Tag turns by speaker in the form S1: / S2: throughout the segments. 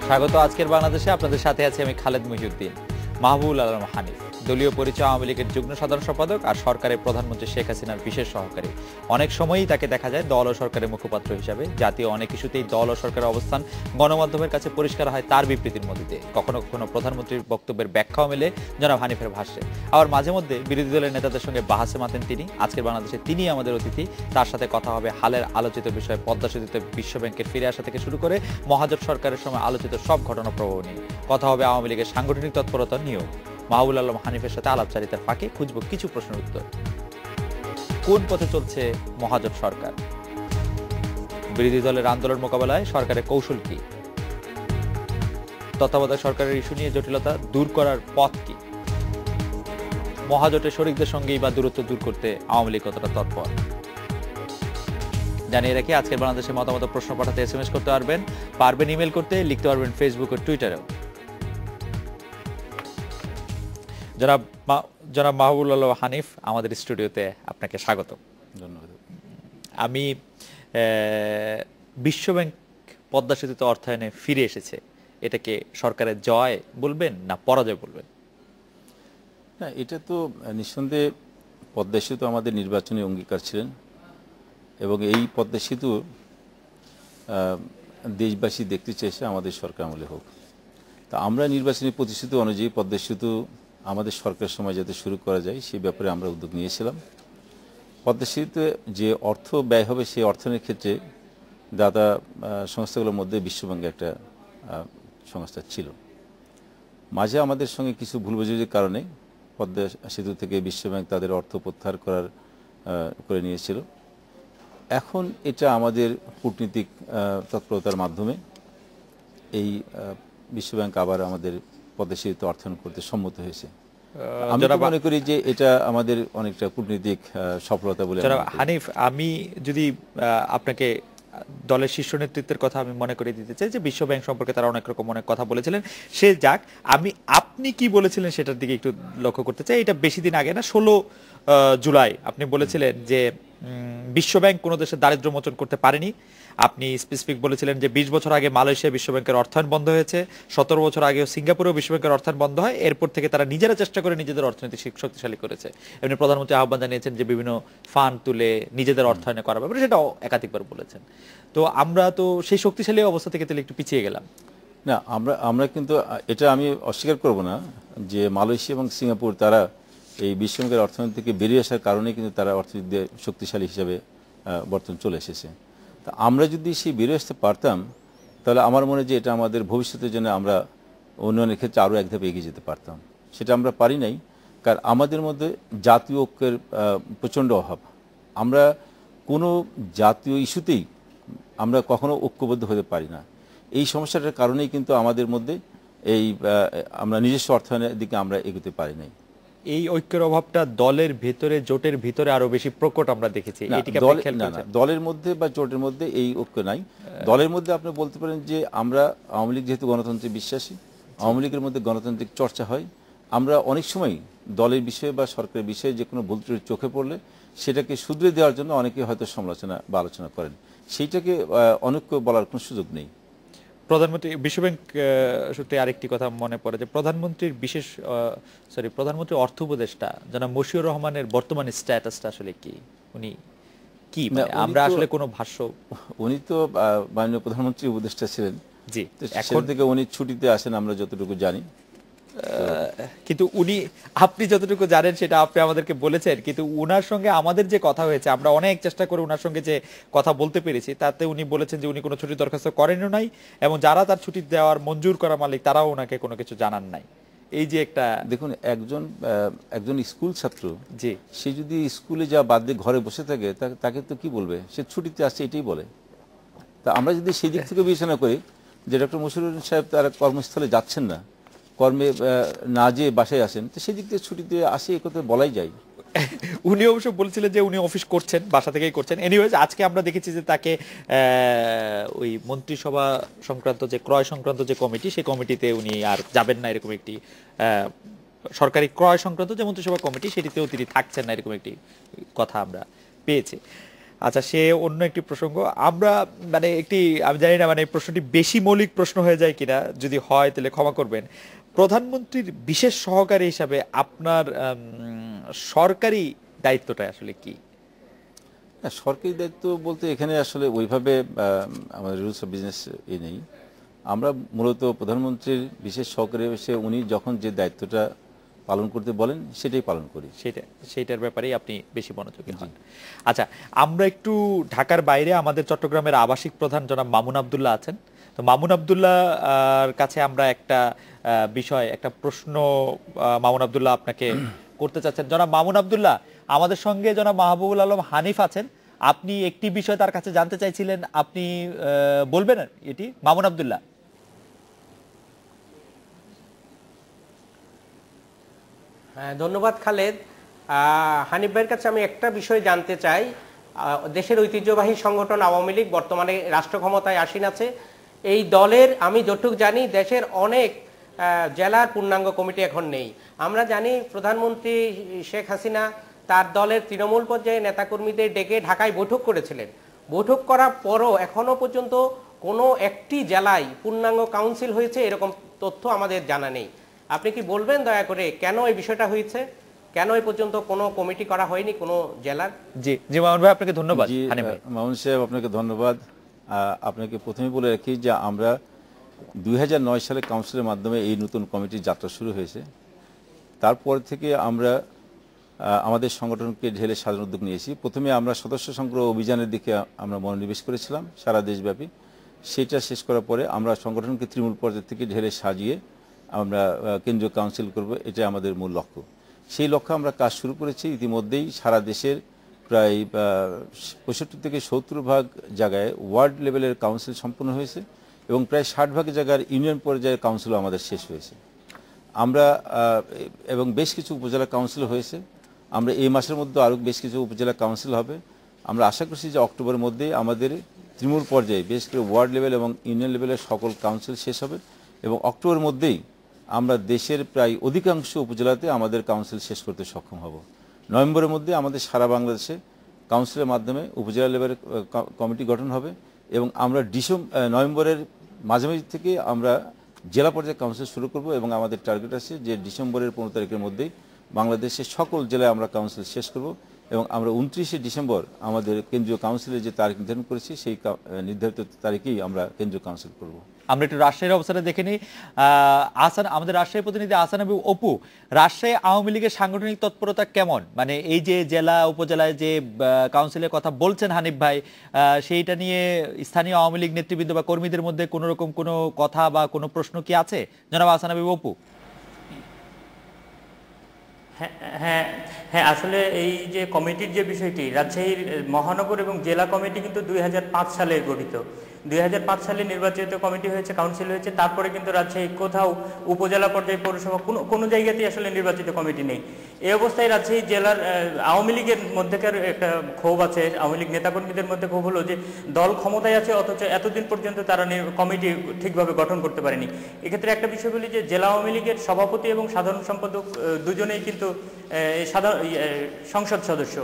S1: স্বাগত আজকের বাংলাদেশে। আপনাদের সাথে আছি আমি খালেদ মহিউদ্দিন। মাহবুবুল আলম হানিফ দলীয় পরিচয় আওয়ামী লীগের যুগ্ম সাধারণ সম্পাদক আর সরকারের প্রধানমন্ত্রী শেখ হাসিনার বিশেষ সহকারী। অনেক সময়ই তাকে দেখা যায় দল ও সরকারের মুখপাত্র হিসাবে। জাতীয় অনেক ইস্যুতেই দল ও সরকারের অবস্থান গণমাধ্যমের কাছে পরিষ্কার হয় তার বিবৃতির মধ্যে দিয়ে। কখনো কখনো প্রধানমন্ত্রীর বক্তব্যের ব্যাখ্যাও মেলে জনাব হানিফের ভাষ্যে। আবার মাঝে মধ্যে বিরোধী দলের নেতাদের সঙ্গে বাহাসে মাতেন তিনি। আজকের বাংলাদেশে তিনি আমাদের অতিথি। তার সাথে কথা হবে হালের আলোচিত বিষয় পদ্মা সেতুতে বিশ্বব্যাংকের ফিরে আসা থেকে শুরু করে মহাজোট সরকারের সময় আলোচিত সব ঘটনা প্রবাহ নিয়ে। কথা হবে আওয়ামী লীগের সাংগঠনিক তৎপরতা নিয়েও। মাহবুবুল আলম হানিফের সাথে আলাপচারিতার ফাঁকে খুঁজব কিছু প্রশ্নের উত্তর। কোন পথে চলছে মহাজোট সরকার? বিরোধী দলের আন্দোলন মোকাবেলায় সরকারের কৌশল কি? তত্ত্বাবধায়ক সরকারের ইস্যু নিয়ে জটিলতা দূর করার পথ কি? মহাজোটের শরিকদের সঙ্গেই বা দূরত্ব দূর করতে আওয়ামী লীগ কতটা তৎপর? জানিয়ে রাখি, আজকের বাংলাদেশে মতামত প্রশ্ন পাঠাতে SMS করতে পারবেন ইমেল করতে, লিখতে পারবেন ফেসবুক ও টুইটারেও। জনাব মাহবুবুল আলম হানিফ, আমাদের স্টুডিওতে আপনাকে স্বাগত।
S2: ধন্যবাদ।
S1: আমি বিশ্বব্যাংক পদ্মা সেতুতে অর্থায়নে ফিরে এসেছে, এটাকে সরকারের জয় বলবেন না পরাজয় বলবেন?
S2: না, এটা তো নিঃসন্দেহে পদ্মা সেতু আমাদের নির্বাচনী অঙ্গীকার ছিলেন এবং এই পদ্মা সেতু দেশবাসী দেখতে চেয়েছে আমাদের সরকার আমলে হোক। তা আমরা নির্বাচনী প্রতিশ্রুতি অনুযায়ী পদ্মা সেতু আমাদের সরকারের সময় যাতে শুরু করা যায় সেই ব্যাপারে আমরা উদ্যোগ নিয়েছিলাম। পদ্মা সেতুতে যে অর্থ ব্যয় হবে সেই অর্থায়নের ক্ষেত্রে দাতা সংস্থাগুলোর মধ্যে বিশ্বব্যাংক একটা সংস্থা ছিল। মাঝে আমাদের সঙ্গে কিছু ভুল বোঝাবুঝির কারণে পদ্মা সেতু থেকে বিশ্বব্যাংক তাদের অর্থ প্রত্যাহার করে নিয়েছিল। এখন এটা আমাদের কূটনীতিক তৎপরতার মাধ্যমে এই বিশ্বব্যাংক আবার আমাদের পদ্মা সেতুতে অর্থায়ন করতে সম্মত হয়েছে। আমি মনে করি যে এটা আমাদের অনেকটা কূটনীতিক সফলতা বলে।
S1: হানিফ, আমি যদি আপনাকে দলের শীর্ষ নেতৃত্বের কথা আমি মনে করে দিতে চাই যে বিশ্বব্যাংক সম্পর্কে তারা অনেক রকম অনেক কথা বলেছিলেন। সে যাক, আপনি কি বলেছিলেন সেটার দিকে একটু লক্ষ্য করতে চাই। এটা বেশি দিন আগে না, 16 জুলাই আপনি বলেছিলেন যে বিশ্বব্যাংক কোনো দেশের দারিদ্র্য মোচন করতে পারেনি। আপনি স্পেসিফিক বলেছিলেন যে 20 বছর আগে মালয়েশিয়া বিশ্বব্যাংকের অর্থায়ন বন্ধ হয়েছে, 17 বছর আগেও সিঙ্গাপুরেও বিশ্বব্যাংকের অর্থায়ন বন্ধ হয়। এরপর থেকে তারা নিজেরা চেষ্টা করে নিজেদের অর্থনীতি শক্তিশালী করেছে। এমনি প্রধানমন্ত্রী আহ্বান জানিয়েছেন যে বিভিন্ন ফান্ড তুলে নিজেদের অর্থায়নে করা ব্যাপারে, সেটাও একাধিকবার বলেছেন। তো আমরা তো সেই শক্তিশালী অবস্থা থেকে তাহলে একটু পিছিয়ে গেলাম
S2: না। আমরা কিন্তু এটা আমি অস্বীকার করব না যে মালয়েশিয়া এবং সিঙ্গাপুর তারা এই বিশ্বব্যাংকের অর্থনীতি থেকে বেরিয়ে আসার কারণে কিন্তু তারা অর্থনীতিতে শক্তিশালী হিসাবে বর্তমান চলে এসেছে। তা আমরা যদি সেই বেরিয়ে আসতে পারতাম তাহলে আমার মনে হয় যে এটা আমাদের ভবিষ্যতের জন্য আমরা উন্নয়নের ক্ষেত্রে আরও এক ধাপে এগিয়ে যেতে পারতাম। সেটা আমরা পারি নাই, কারণ আমাদের মধ্যে জাতীয় ঐক্যের প্রচণ্ড অভাব। আমরা কোনো জাতীয় ইস্যুতেই আমরা কখনো ঐক্যবদ্ধ হতে পারি না। এই সমস্যাটার কারণেই কিন্তু আমাদের মধ্যে আমরা নিজস্ব অর্থায়নের দিকে আমরা এগোতে পারি নাই।
S1: এই ঐক্যের অভাবটা দলের ভিতরে, জোটের ভিতরে আরো বেশি প্রকট আমরা দেখেছি।
S2: দলের মধ্যে বা জোটের মধ্যে এই ঐক্য নাই। দলের মধ্যে আপনি বলতে পারেন যে আমরা আওয়ামী লীগ যেহেতু গণতন্ত্রে বিশ্বাসী, আওয়ামী লীগের মধ্যে গণতান্ত্রিক চর্চা হয়। আমরা অনেক সময় দলের বিষয়ে বা সরকারের বিষয়ে যে কোনো ভুল ত্রুটি চোখে পড়লে সেটাকে শুধরে দেওয়ার জন্য অনেকে হয়তো সমালোচনা বা আলোচনা করেন। সেইটাকে অনৈক্য বলার কোনো সুযোগ নেই।
S1: প্রধানমন্ত্রী বিশ্বব্যাংক সূত্রে আরেকটি কথা মনে পড়ে যে প্রধানমন্ত্রীর প্রধানমন্ত্রী অর্থ উপদেষ্টা জনাব মশিউর রহমানের বর্তমান স্ট্যাটাসটা আসলে কি? উনি কি আমরা আসলে কোনো ভাষ্য?
S2: উনি তো মাননীয় প্রধানমন্ত্রী উপদেষ্টা ছিলেন।
S1: জি,
S2: এখন থেকে উনি ছুটিতে আসেন আমরা যতটুকু জানি।
S1: কিন্তু আপনি যতটুকু জানেন সেটা আপনি আমাদেরকে বলেছেন, কিন্তু উনার সঙ্গে আমাদের যে কথা হয়েছে, আমরা অনেক চেষ্টা করে উনার সঙ্গে যে কথা বলতে পেরেছি তাতে উনি বলেছেন যে উনি কোনো ছুটির দরখাস্ত করেনও নাই এবং যারা তার ছুটি দেওয়ার মঞ্জুর করা মালিক তারাও ওনাকে কোনো কিছু জানান নাই। এই যে একটা
S2: দেখুন, একজন স্কুল ছাত্র, জি, সে যদি স্কুলে যা বাদ দিয়ে ঘরে বসে থাকে তাকে তো কি বলবে? সে ছুটিতে আসছে এটাই বলে। তা আমরা যদি সেই দিক থেকে বিবেচনা করি যে ডক্টর মশিউর সাহেব তারা কর্মস্থলে যাচ্ছেন না, কর্মে না যেয়ে বাসায় আসেন, তো সেই দিক থেকে ছুটিতে আসে এ কথা বলাই যায়।
S1: উনি অবশ্য বলছিলেন যে উনি অফিস করছেন, বাসা থেকেই করছেন। এনিওয়েজ, আজকে আমরা দেখেছি যে তাকে ওই মন্ত্রিসভা সংক্রান্ত যে ক্রয় সংক্রান্ত যে কমিটি, সেই কমিটিতে উনি আর যাবেন না, এরকম একটি সরকারি ক্রয় সংক্রান্ত যে মন্ত্রিসভা কমিটি সেটিতেও তিনি থাকছেন না, এরকম একটি কথা আমরা পেয়েছি। আচ্ছা, সে অন্য একটি প্রসঙ্গ। আমরা মানে একটি, আমি জানি না মানে এই প্রশ্নটি বেশি মৌলিক প্রশ্ন হয়ে যায় কিনা, যদি হয় তাহলে ক্ষমা করবেন। প্রধানমন্ত্রীর বিশেষ সহকারী হিসাবে আপনার সরকারি দায়িত্বটা আসলে কি?
S2: না, সরকারি দায়িত্ব বলতে এখানে আসলে ওইভাবে আমাদের রুলস অফ বিজনেস নেই। আমরা মূলত প্রধানমন্ত্রীর বিশেষ সহকারী হিসেবে উনি যখন যে দায়িত্বটা পালন করতে বলেন সেটাই পালন করি।
S1: সেইটার ব্যাপারেই আপনি বেশি মনোযোগী হন। আচ্ছা, আমরা একটু ঢাকার বাইরে আমাদের চট্টগ্রামের আবাসিক প্রধান জনাব মামুন আব্দুল্লাহ আছেন। তো মামুন আব্দুল্লাহ কাছে আমরা একটা বিষয়, একটা প্রশ্ন মামুন আব্দুল্লাহ আপনাকে করতে চাচ্ছেন। জনাব মামুন আব্দুল্লাহ, আমাদের সঙ্গে জনাব মাহবুবুল আলম হানিফ আছেন। আপনি একটি বিষয় তার কাছে জানতে চাইছিলেন, আপনি বলবেন এটি? মামুন আব্দুল্লাহ।
S3: হ্যাঁ, ধন্যবাদ খালেদ। হানিফ ভাইয়ের কাছে আমি একটা বিষয় জানতে চাই। দেশের ঐতিহ্যবাহী সংগঠন আওয়ামী লীগ বর্তমানে রাষ্ট্র ক্ষমতায় আসীন আছে। এই দলের আমি যতটুকু জানি দেশের অনেক জেলার পূর্ণাঙ্গ কমিটি এখন নেই। আমরা জানি প্রধানমন্ত্রী শেখ হাসিনা তার দলের তৃণমূল পর্যায়ে নেতাকর্মীদের ডেকে ঢাকায় বৈঠক করেছিলেন। বৈঠক করার পরও এখনো পর্যন্ত কোনো একটি জেলায় পূর্ণাঙ্গ কাউন্সিল হয়েছে এরকম তথ্য আমাদের জানা নেই। আপনি কি বলবেন দয়া করে কেন এই বিষয়টা হয়েছে, কেন এই পর্যন্ত কোনো কমিটি করা হয়নি কোনো জেলার?
S1: জি জি মামুন ভাই, আপনাকে ধন্যবাদ।
S2: জি মামুন সাহেব, আপনাকে ধন্যবাদ। আপনাকে প্রথমে বলে রাখি যে আমরা 2009 সালে কাউন্সিলের মাধ্যমে এই নতুন কমিটির যাত্রা শুরু হয়েছে। তারপর থেকে আমরা আমাদের সংগঠনকে ঢেলে সাজানোর উদ্যোগ নিয়েছি। প্রথমে আমরা সদস্য সংগ্রহ অভিযানের দিকে আমরা মনোনিবেশ করেছিলাম সারা দেশব্যাপী। সেটা শেষ করার পরে আমরা সংগঠনকে তৃণমূল পর্যায় থেকে ঢেলে সাজিয়ে আমরা কেন্দ্রীয় কাউন্সিল করব, এটা আমাদের মূল লক্ষ্য। সেই লক্ষ্যে আমরা কাজ শুরু করেছি। ইতিমধ্যেই সারা দেশের প্রায় 65 থেকে 70% জায়গায় ওয়ার্ড লেভেলের কাউন্সিল সম্পন্ন হয়েছে এবং প্রায় 60% জায়গার ইউনিয়ন পর্যায়ের কাউন্সিলও আমাদের শেষ হয়েছে। আমরা এবং বেশ কিছু উপজেলা কাউন্সিল হয়েছে। আমরা এই মাসের মধ্যে আরও বেশ কিছু উপজেলা কাউন্সিল হবে। আমরা আশা করছি যে অক্টোবরের মধ্যেই আমাদের তৃণমূল পর্যায়ে বিশেষ করে ওয়ার্ড লেভেল এবং ইউনিয়ন লেভেলের সকল কাউন্সিল শেষ হবে এবং অক্টোবরের মধ্যেই আমরা দেশের প্রায় অধিকাংশ উপজেলাতে আমাদের কাউন্সিল শেষ করতে সক্ষম হব। নভেম্বরের মধ্যে আমাদের সারা বাংলাদেশে কাউন্সিলের মাধ্যমে উপজেলা লেভেলের কমিটি গঠন হবে এবং আমরা নভেম্বরের মাঝামাঝি থেকে আমরা জেলা পর্যায়ে কাউন্সিল শুরু করব এবং আমাদের টার্গেট আছে যে ডিসেম্বরের 15 তারিখের মধ্যেই বাংলাদেশের সকল জেলায় আমরা কাউন্সিল শেষ করব এবং আমরা 29শে ডিসেম্বর আমাদের কেন্দ্রীয় কাউন্সিলের যে তারিখ নির্ধারণ করেছি সেই নির্ধারিত তারিখেই আমরা কেন্দ্রীয় কাউন্সিল করব।
S1: আমরা একটু রাজশাহীর অবস্থাটা দেখে নিই। আমাদের রাজশাহী প্রতিনিধি আহসান হাবিব অপু, রাজশাহী আওয়ামী লীগের সাংগঠনিক তৎপরতা কেমন? মানে এই যে জেলা উপজেলায় যে কাউন্সিলের কথা বলছেন হানিফ ভাই, সেইটা নিয়ে স্থানীয় আওয়ামী লীগ নেতৃবৃন্দ বা কর্মীদের মধ্যে কোনো রকম কোনো কথা বা কোনো প্রশ্ন কি আছে? জনাব আহসান হাবিব অপু।
S4: হ্যাঁ হ্যাঁ, আসলে এই যে কমিটির যে বিষয়টি, রাজশাহীর মহানগর এবং জেলা কমিটি কিন্তু 2005 সালে গঠিত। 2005 সালে নির্বাচিত কমিটি হয়েছে, কাউন্সিল হয়েছে। তারপরে কিন্তু রাজশাহী কোথাও উপজেলা পর্যায়ে, পৌরসভা কোনো জায়গাতেই আসলে নির্বাচিত কমিটি নেই। এই অবস্থায় রাজশাহী জেলার আওয়ামী লীগের মধ্যেকার একটা ক্ষোভ আছে, আওয়ামী লীগ নেতাকর্মীদের মধ্যে ক্ষোভ হলো যে দল ক্ষমতায় আছে অথচ এতদিন পর্যন্ত তারা কমিটি ঠিকভাবে গঠন করতে পারেনি। এক্ষেত্রে একটা বিষয় বলি যে জেলা আওয়ামী লীগের সভাপতি এবং সাধারণ সম্পাদক দুজনেই কিন্তু সংসদ সদস্য।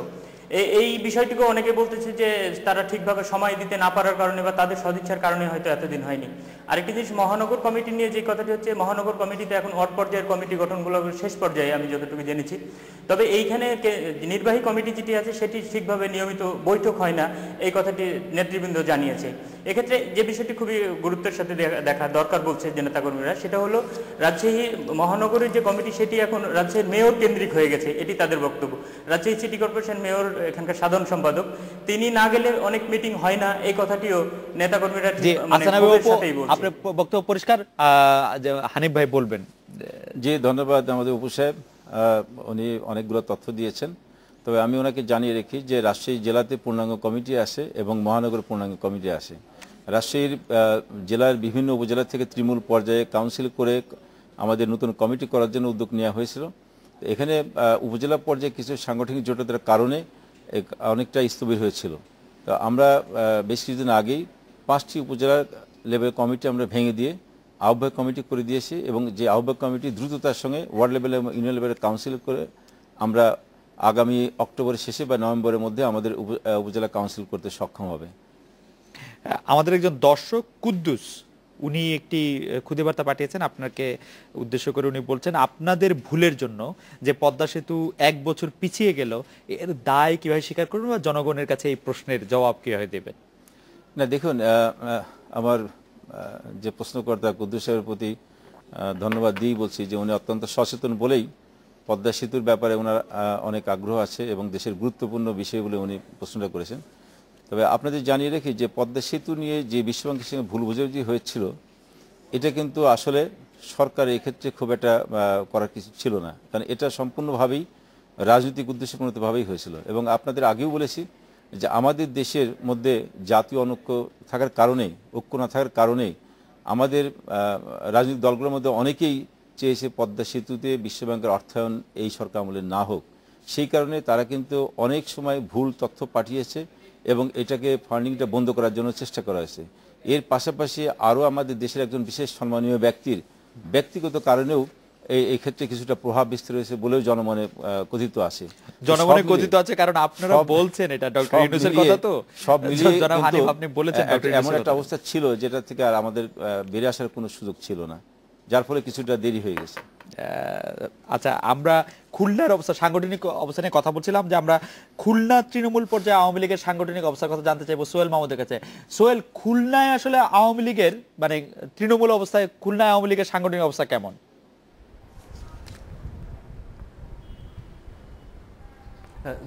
S4: এই বিষয়টিকে অনেকে বলতেছে যে তারা ঠিকভাবে সময় দিতে না পারার কারণে বা তাদের সদিচ্ছার কারণে হয়তো এতদিন হয়নি। আরেকটি জিনিস, মহানগর কমিটি নিয়ে যে কথাটি হচ্ছে, মহানগর কমিটিতে এখন ওয়ার্ড পর্যায়ের কমিটি গঠনগুলো শেষ পর্যায়ে আমি যতটুকু জেনেছি। তবে এইখানে নির্বাহী কমিটি যেটি আছে সেটি ঠিকভাবে নিয়মিত বৈঠক হয় না, এই কথাটি নেতৃবৃন্দ জানিয়েছে। এক্ষেত্রে যে বিষয়টি খুবই গুরুত্বের সাথে দেখা দরকার বলছে যে নেতাকর্মীরা, সেটা হলো রাজশাহী মহানগরের যে কমিটি সেটি এখন রাজশাহীর মেয়র কেন্দ্রিক হয়ে গেছে, এটি তাদের বক্তব্য। রাজশাহী সিটি কর্পোরেশন মেয়র এখানকার সাধারণ সম্পাদক, তিনি না গেলে অনেক মিটিং হয় না, এই কথাটিও নেতাকর্মীরা
S1: আপনার বক্তব্য পরিষ্কার। হানিফ ভাই বলবেন।
S2: জি ধন্যবাদ আমাদের উপু সাহেব, উনি অনেকগুলো তথ্য দিয়েছেন। তবে আমি ওনাকে জানিয়ে রেখি যে রাজশাহী জেলাতে পূর্ণাঙ্গ কমিটি আসে এবং মহানগর পূর্ণাঙ্গ কমিটি আসে। রাজশাহীর জেলার বিভিন্ন উপজেলা থেকে তৃণমূল পর্যায়ে কাউন্সিল করে আমাদের নতুন কমিটি করার জন্য উদ্যোগ নেওয়া হয়েছিল। এখানে উপজেলা পর্যায়ে কিছু সাংগঠনিক জটিলতার কারণে অনেকটা স্থবির হয়েছিল। তো আমরা বেশ কিছুদিন আগেই 5টি উপজেলা লেভেল কমিটি আমরা ভেঙে দিয়ে আহ্বায়ক কমিটি করে দিয়েছি এবং যে আহ্বায়ক কমিটি দ্রুততার সঙ্গে ওয়ার্ড লেভেল এবং ইউনিয়ন লেভেলের কাউন্সিল করে আমরা আগামী অক্টোবরের শেষে বা নভেম্বরের মধ্যে আমাদের উপজেলা কাউন্সিল করতে সক্ষম হবে।
S1: আমাদের একজন দর্শক কুদ্দুস, উনি একটি খুদে বার্তা পাঠিয়েছেন আপনাকে উদ্দেশ্য করে। উনি বলছেন আপনাদের ভুলের জন্য যে পদ্মা সেতু 1 বছর পিছিয়ে গেল, এর দায় কিভাবে স্বীকার করবেন বা জনগণের কাছে এই প্রশ্নের জবাব কিভাবে দেবেন?
S2: না দেখুন, আমার যে প্রশ্নকর্তা কুদ্দুস সাহেবের প্রতি ধন্যবাদ দিই বলছি যে উনি অত্যন্ত সচেতন বলেই পদ্মা সেতুর ব্যাপারে ওনার অনেক আগ্রহ আছে এবং দেশের গুরুত্বপূর্ণ বিষয় বলে উনি প্রশ্নটা করেছেন। তবে আপনাদের জানিয়ে রাখি যে পদ্মা সেতু নিয়ে যে বিশ্বব্যাংকের সঙ্গে ভুল বোঝাবুঝি হয়েছিল, এটা কিন্তু আসলে সরকার এক্ষেত্রে খুব একটা করার কিছু ছিল না, কারণ এটা সম্পূর্ণভাবেই রাজনৈতিক উদ্দেশ্যপূর্ণভাবেই হয়েছিল। এবং আপনাদের আগেও বলেছি যে আমাদের দেশের মধ্যে জাতীয় অনৈক্য থাকার কারণেই, ঐক্য না থাকার কারণেই আমাদের রাজনৈতিক দলগুলোর মধ্যে অনেকেই চেয়েছে পদ্মা সেতুতে বিশ্বব্যাংকের অর্থায়ন এই সরকার আমলে না হোক। সেই কারণে তারা কিন্তু অনেক সময় ভুল তথ্য পাঠিয়েছে এবং এটাকে ফান্ডিংটা বন্ধ করার জন্য চেষ্টা করা হয়েছে। এর পাশাপাশি আরও আমাদের দেশের একজন বিশেষ সম্মানীয় ব্যক্তির ব্যক্তিগত কারণেও এই ক্ষেত্রে কিছুটা প্রভাব বিস্তার হয়েছে বলেও জনমনে কথিত আছে।
S1: জনমনে কথিত আছে কারণ আপনারা বলছেন এটা ডক্টর ইউনূসের কথা, তো
S2: সব মিলিয়ে
S1: জনাব হানিফ আপনি বলেছেন
S2: এমন একটা অবস্থা ছিল যেটা থেকে আর আমাদের বেরিয়ে আসার কোনো সুযোগ ছিল না, যার ফলে কিছুটা দেরি হয়ে গেছে।
S1: আচ্ছা, আমরা খুলনার অবস্থা, সাংগঠনিক অবস্থা নিয়ে কথা বলছিলাম যে আমরা খুলনা তৃণমূল পর্যায়ে আওয়ামী লীগের সাংগঠনিক অবস্থার কথা জানতে চাইবো সোহেল মাহমুদের কাছে। সোহেল, খুলনায় আসলে আওয়ামী লীগের মানে তৃণমূল অবস্থায় খুলনায় আওয়ামী লীগের সাংগঠনিক অবস্থা কেমন?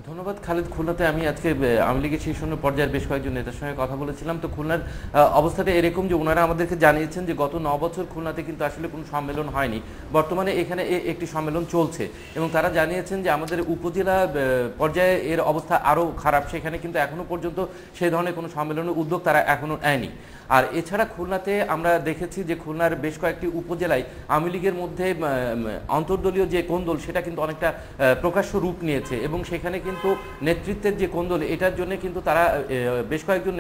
S5: ধন্যবাদ খালেদ। খুলনাতে আমি আজকে আওয়ামী লীগের শীর্ষ পর্যায়ের বেশ কয়েকজন নেতার সঙ্গে কথা বলেছিলাম। তো খুলনার অবস্থাটা এরকম যে ওনারা আমাদেরকে জানিয়েছেন যে গত 9 বছর খুলনাতে কিন্তু আসলে কোনো সম্মেলন হয়নি, বর্তমানে এখানে একটি সম্মেলন চলছে এবং তারা জানিয়েছেন যে আমাদের উপজেলা পর্যায়ে এর অবস্থা আরও খারাপ, সেখানে কিন্তু এখনো পর্যন্ত সেই ধরনের কোনো সম্মেলনের উদ্যোগ তারা এখনো নেয়নি। আর এছাড়া খুলনাতে আমরা দেখেছি যে খুলনার বেশ কয়েকটি উপজেলায় আওয়ামী লীগের মধ্যে অন্তর্দলীয় যে কোন্দল সেটা কিন্তু অনেকটা প্রকাশ্য রূপ নিয়েছে এবং সেখানে কিন্তু নেতৃত্বের যে কোন্দল, এটার জন্য কিন্তু তারা বেশ কয়েকজন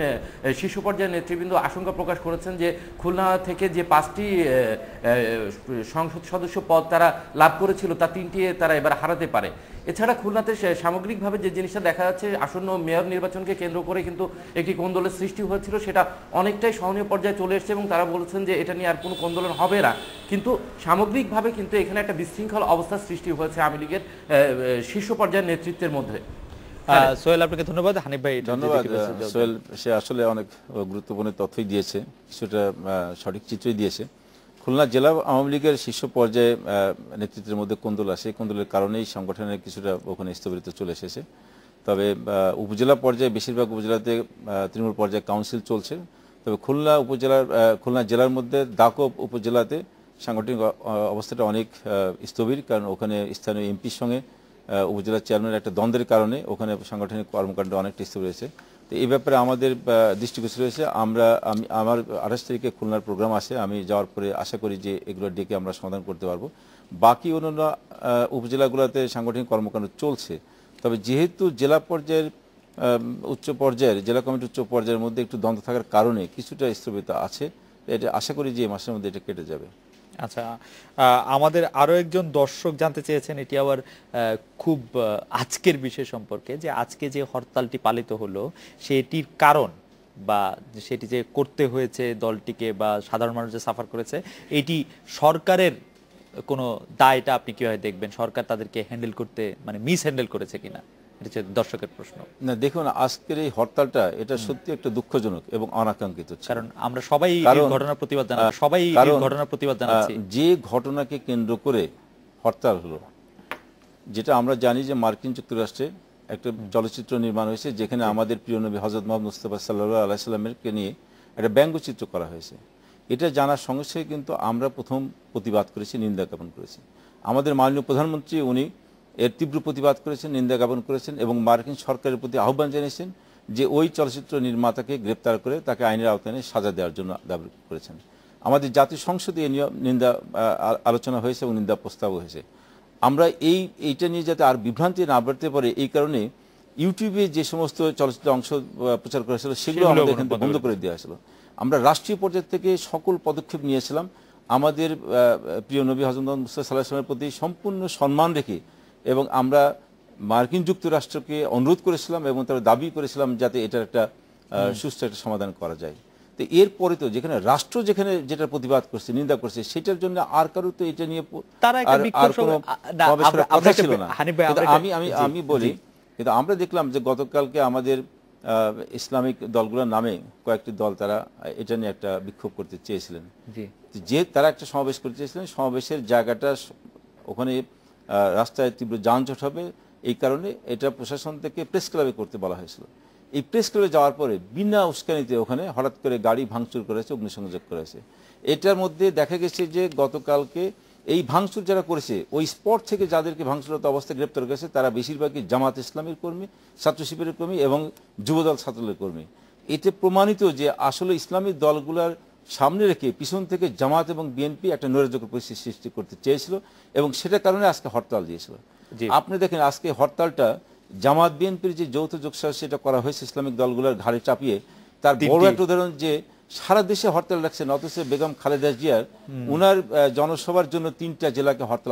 S5: শীর্ষ পর্যায়ের নেতৃবৃন্দ আশঙ্কা প্রকাশ করেছেন যে খুলনা থেকে যে 5টি সংসদ সদস্য পদ তারা লাভ করেছিল তার 3টি তারা এবার হারাতে পারে। এছাড়া খুলনাতে সামগ্রিকভাবে যে জিনিসটা দেখা যাচ্ছে, আসন্ন মেয়র নির্বাচনকে কেন্দ্র করে কিন্তু একটি কোন্দলের সৃষ্টি হয়েছিল, সেটা অনেকটাই সহনীয় পর্যায়ে চলে এসেছে এবং তারা বলেছেন যে এটা নিয়ে আর কোনো কোন্দলন হবে না। কিন্তু সামগ্রিকভাবে কিন্তু এখানে একটা বিশৃঙ্খল অবস্থার সৃষ্টি হয়েছে আওয়ামী লীগের শীর্ষ পর্যায়ের নেতৃত্বের মধ্যে।
S1: সোহেল, আপনাকে ধন্যবাদ। হানিফ ভাই?
S2: ধন্যবাদ সোহেল, সে আসলে অনেক গুরুত্বপূর্ণ তথ্যই দিয়েছে, কিছুটা সঠিক চিত্রই দিয়েছে। খুলনা জেলা আওয়ামী লীগের শীর্ষ পর্যায়ে নেতৃত্বের মধ্যে কোন্দল আসে, কোন্দলের কারণেই সংগঠনের কিছুটা ওখানে স্থবিরতা চলে এসেছে। তবে উপজেলা পর্যায়ে বেশিরভাগ উপজেলাতে তৃণমূল পর্যায়ে কাউন্সিল চলছে। তবে খুলনা জেলার মধ্যে দাকব উপজেলাতে সাংগঠনিক অবস্থাটা অনেক স্থবির, কারণ ওখানে স্থানীয় এমপির সঙ্গে উপজেলা চেয়ারম্যানের একটা দ্বন্দ্বের কারণে ওখানে সাংগঠনিক কর্মকাণ্ড অনেকটা স্থবির হয়েছে। তো এই ব্যাপারে আমাদের দৃষ্টিগোচর হয়েছে। আমার 28 তারিখে খুলনার প্রোগ্রাম আছে, আমি যাওয়ার পরে আশা করি যে এগুলো ডেকে আমরা সমাধান করতে পারবো। বাকি অন্যান্য উপজেলাগুলোতে সাংগঠনিক কর্মকাণ্ড চলছে। তবে যেহেতু জেলা পর্যায়ের উচ্চ পর্যায়ের জেলা কমিটির উচ্চ পর্যায়ের মধ্যে একটু দ্বন্দ্ব থাকার কারণে কিছুটা স্থবিরতা আছে, এটা আশা করি যে এই মাসের মধ্যে এটা কেটে যাবে।
S1: আচ্ছা, আমাদের আরো একজন দর্শক জানতে চেয়েছেন, এটি আবার খুব আজকের বিষয় সম্পর্কে, যে আজকে যে হরতালটি পালিত হলো সেটির কারণ বা সেটি যে করতে হয়েছে দলটিকে বা সাধারণ মানুষ যে সাফার করেছে, এটি সরকারের কোনো দায়টা আপনি কিভাবে দেখবেন? সরকার তাদেরকে হ্যান্ডেল করতে মানে মিস হ্যান্ডেল করেছে কিনা, এটা হচ্ছে দর্শকের প্রশ্ন।
S2: না দেখুন, আজকের এই হরতালটা এটা সত্যি একটা দুঃখজনক এবং অনাকাঙ্ক্ষিত,
S1: কারণ আমরা সবাই এই ঘটনার প্রতিবাদ জানাচ্ছি।
S2: যে ঘটনাকে কেন্দ্র করে হরতাল হলো, যেটা আমরা জানি যে মার্কিন যুক্তরাষ্ট্রে একটা চলচ্চিত্র নির্মাণ হয়েছে যেখানে আমাদের প্রিয় নবী হযরত মুহাম্মদ মুস্তাফা সাল্লাল্লাহু আলাইহি সাল্লামকে নিয়ে একটা ব্যঙ্গচিত্র করা হয়েছে। এটা জানার সঙ্গে সঙ্গে কিন্তু আমরা প্রথম প্রতিবাদ করেছি, নিন্দা জ্ঞাপন করেছি। আমাদের মাননীয় প্রধানমন্ত্রী উনি এর তীব্র প্রতিবাদ করেছেন, নিন্দা জ্ঞাপন করেছেন এবং মার্কিন সরকারের প্রতি আহ্বান জানিয়েছেন যে ওই চলচ্চিত্র নির্মাতাকে গ্রেপ্তার করে তাকে আইনের আওতায় সাজা দেওয়ার জন্য দাবি করেছেন। আমাদের জাতীয় সংসদে এই নিন্দা আলোচনা হয়েছে এবং নিন্দা প্রস্তাবও হয়েছে। আমরা এইটা নিয়ে যাতে আর বিভ্রান্তি না বাড়তে পারে এই কারণে ইউটিউবে যে সমস্ত চলচ্চিত্র অংশ প্রচার করা হয়েছিল সেগুলো আমাদের এখান থেকে বন্ধ করে দেওয়া হয়েছিল। আমরা রাষ্ট্রীয় পর্যায় থেকে সকল পদক্ষেপ নিয়েছিলাম আমাদের প্রিয় নবী হযরত মুহাম্মদ মুস্তাফা সাল্লাল্লাহু আলাইহি ওয়াসাল্লামের প্রতি সম্পূর্ণ সম্মান রেখে, এবং আমরা মার্কিন যুক্তরাষ্ট্রকে অনুরোধ করেছিলাম এবং তারা দাবি করেছিলাম যাতে এটার একটা সুষ্ঠু একটা সমাধান করা যায়। তো এরপরে তো যেখানে রাষ্ট্র যেখানে যেটা প্রতিবাদ করছে, নিন্দা করছে, সেটার জন্য আর কারো তো এটা নিয়ে
S1: তারা একটা বিক্ষোভ
S2: কথা ছিল না। আমি বলি, কিন্তু আমরা দেখলাম যে গতকালকে আমাদের ইসলামিক দলগুলোর নামে কয়েকটি দল তারা এটা নিয়ে একটা বিক্ষোভ করতে চেয়েছিলেন, যে তারা একটা সমাবেশ করতে চেয়েছিলেন, সমাবেশের জায়গাটা ওখানে রাস্তায় তীব্র যানজট হবে, এই কারণে এটা প্রশাসন থেকে প্রেস ক্লাবে করতে বলা হয়েছিল। এই প্রেস ক্লাবে যাওয়ার পরে বিনা উস্কানিতে ওখানে হঠাৎ করে গাড়ি ভাঙচুর করেছে, অগ্নিসংযোগ করেছে। এটার মধ্যে দেখা গেছে যে গতকালকে এই ভাঙচুর যারা করেছে ওই স্পট থেকে যাদেরকে ভাঙচুরত অবস্থায় গ্রেপ্তার করেছে তারা বেশিরভাগই জামাত ইসলামের কর্মী, ছাত্র শিবিরের কর্মী এবং যুবদল ছাত্রদলের কর্মী। এতে প্রমাণিত যে আসলে ইসলামী দলগুলোর সামনে রেখে পিছন থেকে জামাত এবং বিএনপি একটা নৈরাজ্যকর পরিস্থিতি সৃষ্টি করতে চেয়েছিল এবং সেটার কারণে আজকে হরতাল দিয়েছিল। আপনি দেখেন আজকে হরতালটা জামাত বিএনপির যে যৌথ যোগসাহস সেটা করা হয়েছে ইসলামিক দলগুলোর ঘাড়ে চাপিয়ে, তার বড় একটা উদাহরণ যে সারা দেশে হরতাল রাখছেন, অথচ বেগম খালেদা জিয়ার উনার জনসভার জন্য 3টা জেলাকে হরতাল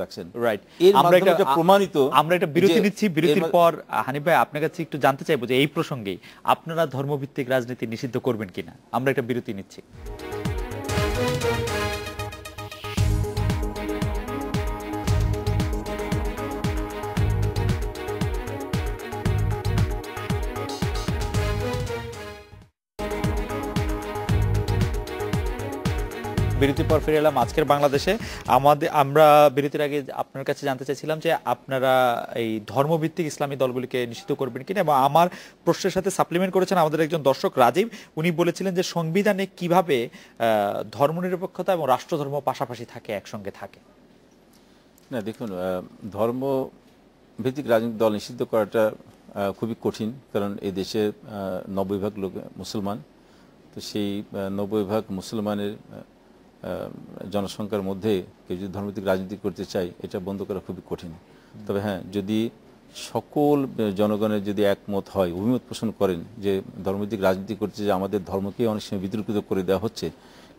S2: রাখছেন।
S1: এর মাধ্যমে এটা প্রমাণিত। আমরা একটা বিরতি নিচ্ছি, বিরতির পর হানিফ ভাই আপনার কাছে একটু জানতে চাইবো যে এই প্রসঙ্গে আপনারা ধর্মভিত্তিক রাজনীতি নিষিদ্ধ করবেন কিনা। আমরা একটা বিরতি নিচ্ছি। বিরতির পর ফিরে এলাম আজকের বাংলাদেশে। আমরা বিরতির আগে আপনার কাছে জানতে চাইছিলাম যে আপনারা এই ধর্মভিত্তিক ইসলামী দলগুলিকে নিষিদ্ধ করবেন কিনা, এবং আমার প্রশ্নের সাথে সাপ্লিমেন্ট করেছেন আমাদের একজন দর্শক রাজীব। উনি বলেছিলেন যে সংবিধানে কিভাবে ধর্মনিরপেক্ষতা এবং রাষ্ট্রধর্ম পাশাপাশি থাকে, একসঙ্গে থাকে।
S2: না দেখুন, ধর্মভিত্তিক রাজনৈতিক দল নিষিদ্ধ করাটা খুবই কঠিন, কারণ এই দেশে 90% লোক মুসলমান। তো সেই 90% মুসলমানের জনসংখ্যার মধ্যে কেউ যদি ধর্মভিত্তিক রাজনীতি করতে চায় এটা বন্ধ করা খুবই কঠিন। তবে হ্যাঁ, যদি সকল জনগণের যদি একমত হয়, অভিমত পোষণ করেন যে ধর্মভিত্তিক রাজনীতি করতে যে আমাদের ধর্মকে অনেক সময় বিতর্কিত করে দেওয়া হচ্ছে,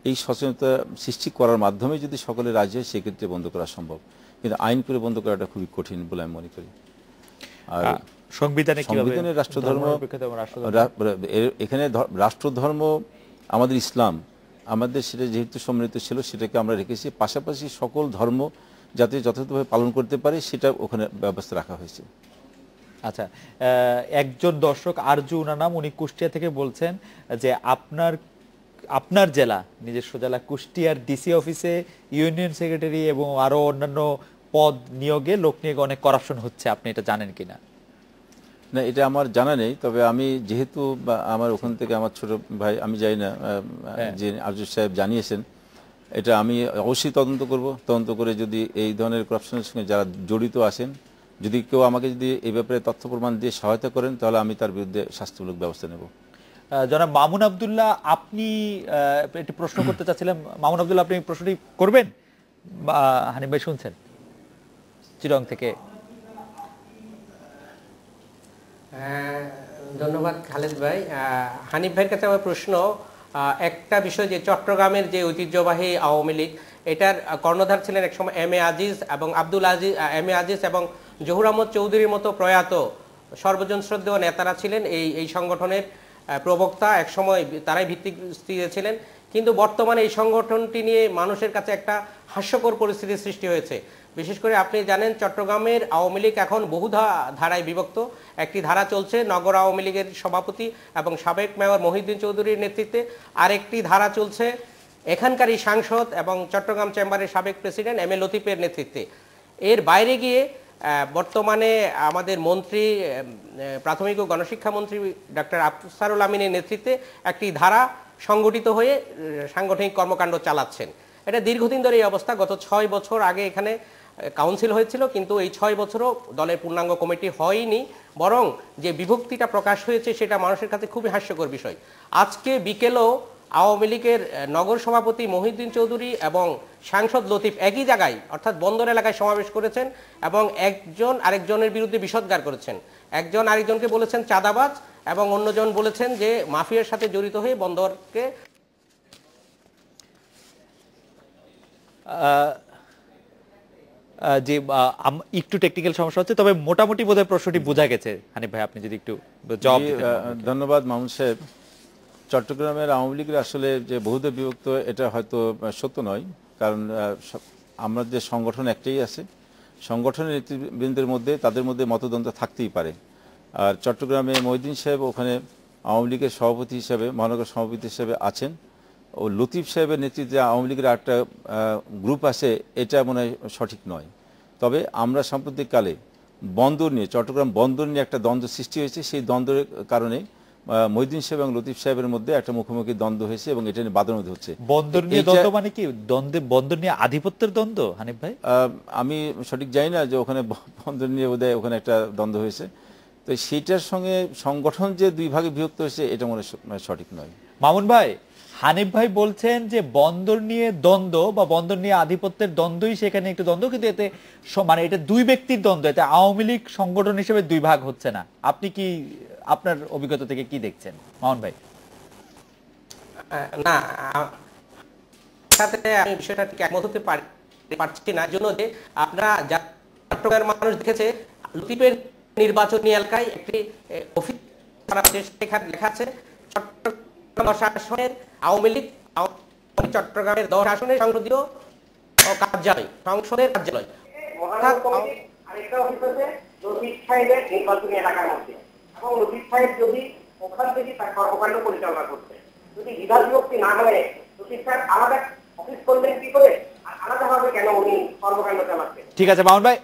S2: এই সচেতনতা সৃষ্টি করার মাধ্যমে যদি সকলে রাজি হয় সেক্ষেত্রে বন্ধ করা সম্ভব, কিন্তু আইন করে বন্ধ করাটা খুবই কঠিন বলে আমি মনে করি। আর সংবিধানের রাষ্ট্রধর্ম, এখানে রাষ্ট্রধর্ম আমাদের ইসলাম, আমাদের সেটা যেহেতু সম্মিলিত ছিল সেটাকে আমরা রেখেছি, পাশাপাশি সকল ধর্ম যাতে যথাযথভাবে পালন করতে পারে সেটা ওখানে ব্যবস্থা রাখা হয়েছে।
S1: আচ্ছা, একজন দর্শক আরজু উনার নাম, উনি কুষ্টিয়া থেকে বলছেন যে আপনার জেলা, নিজস্ব জেলা কুষ্টিয়ার ডিসি অফিসে ইউনিয়ন সেক্রেটারি এবং আরো অন্যান্য পদ নিয়োগে লোক নিয়োগে অনেক করাপশন হচ্ছে, আপনি এটা জানেন কিনা?
S2: না, এটা আমার জানা নেই, তবে আমি যেহেতু আমার ওখান থেকে আমার ছোট ভাই, আমি জানি না যে আরজু সাহেব জানিয়েছেন, এটা আমি অবশ্যই তদন্ত করব। তদন্ত করে যদি এই ধরনের করাপশনের সঙ্গে যারা জড়িত আছেন, যদি কেউ আমাকে যদি এই ব্যাপারে তথ্য প্রমাণ দিয়ে সহায়তা করেন তাহলে আমি তার বিরুদ্ধে শাস্তিমূলক ব্যবস্থা নেব।
S1: জনাব মামুন আব্দুল্লাহ, আপনি একটি প্রশ্ন করতে চাচ্ছিলেন। মামুন আব্দুল্লাহ, আপনি প্রশ্নটি করবেন? হানিফ ভাই শুনছেন চিরং থেকে?
S3: ধন্যবাদ খালেদ ভাই। হানিফ ভাইয়ের কাছে আমার প্রশ্ন, একটা বিষয় যে চট্টগ্রামের যে ঐতিহ্যবাহী আওয়ামী লীগ, এটার কর্ণধার ছিলেন একসময় এম এ আজিজ এবং জহুর আহমদ চৌধুরীর মতো প্রয়াত সর্বজন শ্রদ্ধেয় নেতারা ছিলেন এই সংগঠনের প্রবক্তা, একসময় তারাই ভিত্তি ছিলেন। কিন্তু বর্তমানে এই সংগঠনটি নিয়ে মানুষের কাছে একটা হাস্যকর পরিস্থিতির সৃষ্টি হয়েছে। বিশেষ করে আপনি জানেন চট্টগ্রামের আওয়ামী লীগ এখন বহু ধারায় বিভক্ত। একটি ধারা চলছে নগর আওয়ামী লীগের সভাপতি এবং সাবেক মেয়র মহিউদ্দিন চৌধুরীর নেতৃত্বে, আরেকটি ধারা চলছে এখানকারই সাংসদ এবং চট্টগ্রাম চেম্বারের সাবেক প্রেসিডেন্ট এম এ লতিফের নেতৃত্বে। এর বাইরে গিয়ে বর্তমানে আমাদের মন্ত্রী, প্রাথমিক ও গণশিক্ষা মন্ত্রী ডক্টর আফসারুল আমিনের নেতৃত্বে একটি ধারা সংগঠিত হয়ে সাংগঠনিক কর্মকাণ্ড চালাচ্ছেন। এটা দীর্ঘদিন ধরে এই অবস্থা। গত 6 বছর আগে এখানে কাউন্সিল হয়েছিল, কিন্তু এই 6 বছরও দলের পূর্ণাঙ্গ কমিটি হয়নি, বরং যে বিভক্তিটা প্রকাশ হয়েছে সেটা মানুষের কাছে খুবই হাস্যকর বিষয়। আজকে বিকেলেও আওয়ামী লীগের নগর সভাপতি মহিউদ্দিন চৌধুরী এবং সাংসদ লতিফ একই জায়গায় অর্থাৎ বন্দর এলাকায় সমাবেশ করেছেন এবং একজন আরেকজনের বিরুদ্ধে বিষোদ্গার করেছেন। একজন আরেকজনকে বলেছেন চাঁদাবাজ এবং অন্যজন বলেছেন যে মাফিয়ার সাথে জড়িত হয়ে বন্দরকে।
S1: যে একটু টেকনিক্যাল সমস্যা হচ্ছে, তবে মোটামুটি বোধহয় প্রশ্নটি বোঝা গেছে। হানিফ ভাই, আপনি যদি একটু জবাব দিতেন।
S2: ধন্যবাদ মামুন সাহেব। চট্টগ্রামের আওয়ামী লীগের আসলে যে বহুদল বিভক্ত, এটা হয়তো সত্য নয়, কারণ আমরা যে সংগঠন একটাই আছে, সংগঠনের নেতৃবৃন্দের মধ্যে তাদের মধ্যে মতদ্বন্দ্ব থাকতেই পারে। আর চট্টগ্রামে মহিউদ্দিন সাহেব ওখানে আওয়ামী লীগের সভাপতি হিসেবে, মহানগর সভাপতি হিসেবে আছেন। ও লতিফ সাহেবের নেতৃত্বে আওয়ামী লীগের একটা গ্রুপ আছে, এটা মনে হয় সঠিক নয়। তবে আমরা সাম্প্রতিককালে বন্দর নিয়ে, চট্টগ্রাম বন্দর নিয়ে একটা দ্বন্দ্ব সৃষ্টি হয়েছে। সেই দ্বন্দ্বের কারণে মহিউদ্দিন সাহেব এবং লতিফ সাহেবের মধ্যে একটা মুখোমুখি দ্বন্দ্ব হয়েছে এবং এটা নিয়ে বাদানুবাদ হচ্ছে।
S1: বন্দর নিয়ে দ্বন্দ্ব মানে কি? বন্দর নিয়ে আধিপত্যের দ্বন্দ্ব, হানিফ ভাই?
S2: আমি সঠিক জানি না যে ওখানে বন্দর নিয়ে বোধহয় ওখানে একটা দ্বন্দ্ব হয়েছে। তো সেইটার সঙ্গে সংগঠন যে দুই ভাগে বিভক্ত হয়েছে, এটা মনে সঠিক নয়।
S1: মামুন ভাই, হানিফ ভাই বলছেন যে বন্দর নিয়ে দ্বন্দ্ব বা বন্দর নিয়ে আধিপত্যের দ্বন্দ্বই সেখানে একটু দ্বন্দ্ব, কিন্তু এতে মানে এটা দুই ব্যক্তির দ্বন্দ্ব, এতে আওয়ামী লীগ সংগঠন হিসেবে দুই ভাগ হচ্ছে না। আপনি কি আপনার অভিজ্ঞতা থেকে কি দেখছেন মামুন ভাই?
S3: না, সাথে আমি বিষয়টা ঠিক একমত হতে পারছি না, জন্য যে আপনারা চট্টগ্রামের মানুষ দেখেছে লতিফের নির্বাচনী এলাকায় একটি অফিস লেখা আছে চট্টগ্রাম 10 আসনের আওয়ামী লীগ, চট্টগ্রামের 10 আসনের সংসদীয় কার্যালয়, সংসদের কার্যালয়।
S6: আরেকটা অফিস আছে লতিফ সাহেবের নির্বাচনী এলাকার মধ্যে, এবং লতিফ সাহেব যদি ওখান থেকে তার কর্মকাণ্ড পরিচালনা করতে, যদি বিভাগ বিভক্তি না হলে লতিফ সাহেব আলাদা অফিস করলেন কি করে, আর আলাদাভাবে কেন উনি কর্মকাণ্ড চালাচ্ছেন?
S1: ঠিক আছে মামুন ভাই,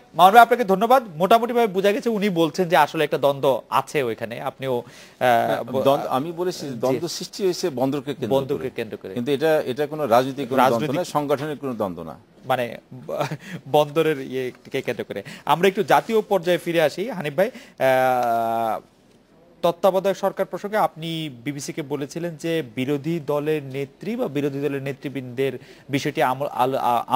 S1: আপনাকে ধন্যবাদ। মোটামুটি ভাবে বোঝা গেছে, উনি বলছেন যে আসলে একটা দ্বন্দ্ব আছে ওইখানে। আপনিও
S2: আমি বলেছি দ্বন্দ্ব সৃষ্টি হয়েছে বন্দরকে কেন্দ্র করে, কিন্তু এটা কোনো রাজনৈতিক দ্বন্দ্ব না, সংগঠনের কোনো দ্বন্দ্ব না,
S1: মানে বন্দরের ইয়েকে কেন্দ্র করে। আমরা একটু জাতীয় পর্যায়ে ফিরে আসি। হানিফ ভাই, তত্ত্বাবধায়ক সরকার প্রসঙ্গে আপনি বিবিসিকে বলেছিলেন যে বিরোধী দলের নেত্রী বা বিরোধী দলের নেতৃবৃন্দের বিষয়টি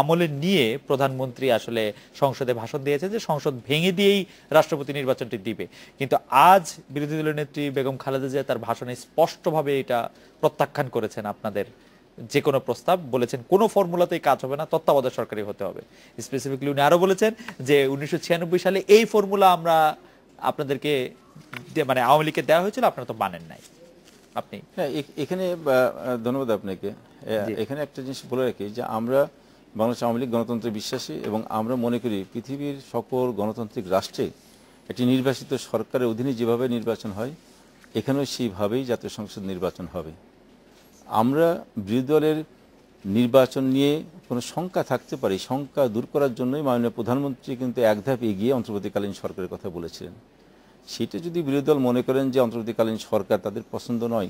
S1: আমলে নিয়ে প্রধানমন্ত্রী আসলে সংসদে ভাষণ দিয়েছে যে সংসদ ভেঙে দিয়েই রাষ্ট্রপতি নির্বাচনটি দিবে। কিন্তু আজ বিরোধী দলের নেত্রী বেগম খালেদা জিয়া তার ভাষণে স্পষ্টভাবে এটা প্রত্যাখ্যান করেছেন। আপনাদের যে কোনো প্রস্তাব, বলেছেন কোনো ফর্মুলাতেই কাজ হবে না, তত্ত্বাবধায়ক সরকারই হতে হবে। স্পেসিফিকলি উনি আরো বলেছেন যে 1996 সালে এই ফর্মুলা আমরা আপনাদেরকে মানে আওয়ামী লীগকে দেওয়া হয়েছিল, আপনারা তো মানেন নাই। আপনি
S2: এখানে ধন্যবাদ আপনাকে। এখানে একটা জিনিস বলে রাখি যে আমরা বাংলাদেশ আওয়ামী লীগ গণতন্ত্রে বিশ্বাসী, এবং আমরা মনে করি পৃথিবীর সকল গণতান্ত্রিক রাষ্ট্রে একটি নির্বাচিত সরকারের অধীনে যেভাবে নির্বাচন হয়, এখানেও সেইভাবেই জাতীয় সংসদ নির্বাচন হবে। আমরা বিরোধী দলের নির্বাচন নিয়ে কোনো শঙ্কা থাকতে পারে, শঙ্কা দূর করার জন্যই মাননীয় প্রধানমন্ত্রী কিন্তু এক ধাপ এগিয়ে অন্তর্বর্তীকালীন সরকারের কথা বলেছিলেন। সেটা যদি বিরোধী দল মনে করেন যে অন্তর্বর্তীকালীন সরকার তাদের পছন্দ নয়,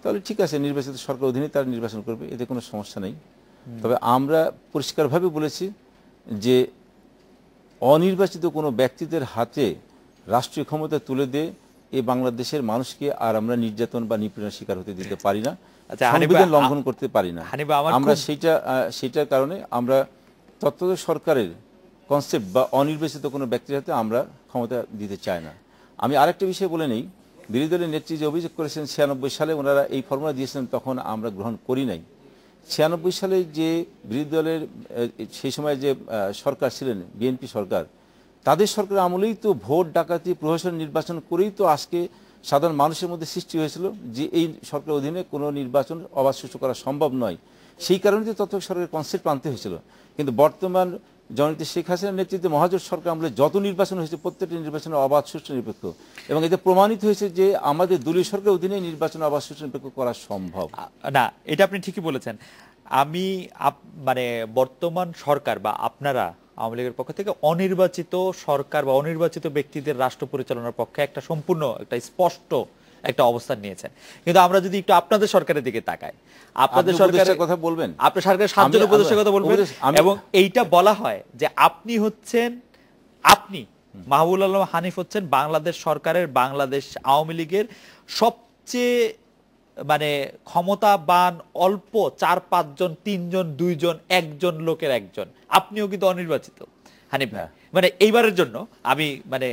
S2: তাহলে ঠিক আছে, নির্বাচিত সরকার অধীনে তারা নির্বাচন করবে, এতে কোনো সমস্যা নেই। তবে আমরা পরিষ্কারভাবে বলেছি যে অনির্বাচিত কোনো ব্যক্তিদের হাতে রাষ্ট্রীয় ক্ষমতা তুলে দিয়ে এই বাংলাদেশের মানুষকে আর আমরা নির্যাতন বা নিপীড়নের শিকার হতে দিতে পারি না, সংবিধান লঙ্ঘন করতে পারি না। আমরা সেইটার কারণে আমরা তত্ত্বাবধায়ক সরকারের কনসেপ্ট বা অনির্বাচিত কোনো ব্যক্তির হাতে আমরা ক্ষমতা দিতে চাই না। আমি আরেকটা বিষয় বলে নেই, বিরোধী দলের নেত্রী যে অভিযোগ করেছেন 96 সালে ওনারা এই ফর্মুলা দিয়েছিলেন, তখন আমরা গ্রহণ করি নাই। 96 সালে যে বিরোধী দলের সেই সময় যে সরকার ছিলেন, বিএনপি সরকার, তাদের সরকার আমলেই তো ভোট ডাকাতি, প্রহসন, নির্বাচন করেই তো আজকে সাধারণ মানুষের মধ্যে সৃষ্টি হয়েছিল যে এই সরকারের অধীনে কোনো নির্বাচন অবাধ সুষ্ঠু করা সম্ভব নয়। সেই কারণে তো তত্ত্বাবধায়ক সরকারের কনসেপ্ট আনতে হয়েছিল। কিন্তু বর্তমান জননেত্রী শেখ হাসিনার নেতৃত্বে মহাজোট সরকার আমলে যত নির্বাচন হয়েছে, প্রত্যেকটি নির্বাচন অবাধ সুষ্ঠু নিরপেক্ষ, এবং এতে প্রমাণিত হয়েছে যে আমাদের দলীয় সরকারের অধীনে নির্বাচন অবাধ সুষ্ঠু নিরপেক্ষ করা সম্ভব
S1: না। এটা আপনি ঠিকই বলেছেন। আমি মানে বর্তমান সরকার বা আপনারা আওয়ামী লীগের পক্ষ থেকে অনির্বাচিত সরকার বা অনির্বাচিত ব্যক্তিদের রাষ্ট্র পরিচালনার পক্ষে একটা সম্পূর্ণ একটা স্পষ্ট একটা অবস্থান নিয়েছেন। কিন্তু আমরা যদি একটু আপনাদের সরকারের দিকে তাকাই, আপনাদের সরকারের কথা বলবেন, আপনার সরকারের 7 জন উপদেষ্টার কথা বলবেন, এবং এইটা বলা হয় যে আপনি মাহবুব আলম হানিফ হচ্ছেন বাংলাদেশ সরকারের, বাংলাদেশ আওয়ামী লীগের সবচেয়ে মানে ক্ষমতাবান অল্প 4-5 জন, 3 জন, 2 জন, 1 জন লোকের একজন। আপনিও কিন্তু অনির্বাচিত হানিফ ভাই, মানে এইবারের জন্য আমি মানে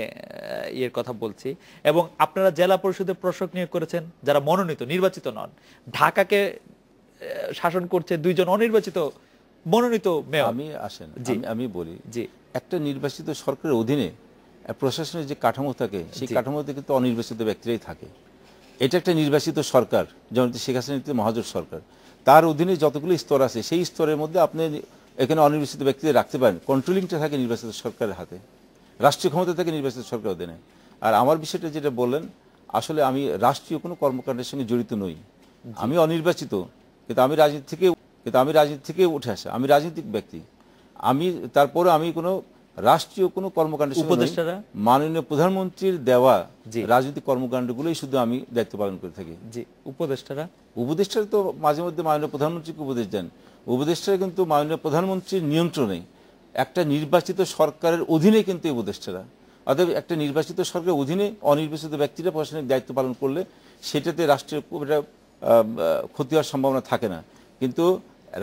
S1: এর কথা বলছি। এবং আপনারা জেলা পরিষদের প্রশাসক নিয়োগ করেছেন যারা মনোনীত, নির্বাচিত নন। ঢাকাকে শাসন করছে 2 জন অনির্বাচিত মনোনীত মেয়র।
S2: আমি আসেন
S1: জি।
S2: আমি বলি
S1: জি
S2: একটা নির্বাচিত সরকারের অধীনে প্রশাসনের যে কাঠামো থাকে সেই
S1: জি।
S2: কাঠামোতে কিন্তু অনির্বাচিত ব্যক্তিরাই থাকে। এটা একটা নির্বাচিত সরকার, যেমন শেখ হাসিনা মহাজোট সরকার, তার অধীনে যতগুলো স্তর আছে সেই স্তরের মধ্যে আপনি এখানে অনির্বাচিত ব্যক্তিদের রাখতে পারেন। কন্ট্রোলিংটা থাকে নির্বাচিত সরকারের হাতে, রাষ্ট্রীয় ক্ষমতা থাকে নির্বাচিত সরকার অধীনে। আর আমার বিষয়টা যেটা বললেন, আসলে আমি রাষ্ট্রীয় কোনো কর্মকাণ্ডের সঙ্গে জড়িত নই, আমি অনির্বাচিত, কিন্তু আমি রাজনীতি থেকে উঠে আসা, আমি রাজনৈতিক ব্যক্তি। আমি তারপরে আমি কোনো রাষ্ট্রীয় কোনো কর্মকাণ্ডের সঙ্গে নই।
S1: উপদেষ্টারা?
S2: মাননীয় প্রধানমন্ত্রীর দেওয়া
S1: জি।
S2: রাজনৈতিক কর্মকাণ্ডগুলোই শুধু আমি দায়িত্ব পালন করে থাকি।
S1: জি উপদেষ্টারা?
S2: উপদেষ্টারা তো মাঝে মধ্যে মাননীয় প্রধানমন্ত্রীকে উপদেশ দেন। উপদেষ্টারা কিন্তু মাননীয় প্রধানমন্ত্রীর নিয়ন্ত্রণে একটা নির্বাচিত সরকারের অধীনে কিন্তু এই উপদেষ্টারা, অর্থাৎ একটা নির্বাচিত সরকারের অধীনে অনির্বাচিত ব্যক্তিরা প্রশাসনিক দায়িত্ব পালন করলে সেটাতে রাষ্ট্রের খুব একটা ক্ষতি হওয়ার সম্ভাবনা থাকে না। কিন্তু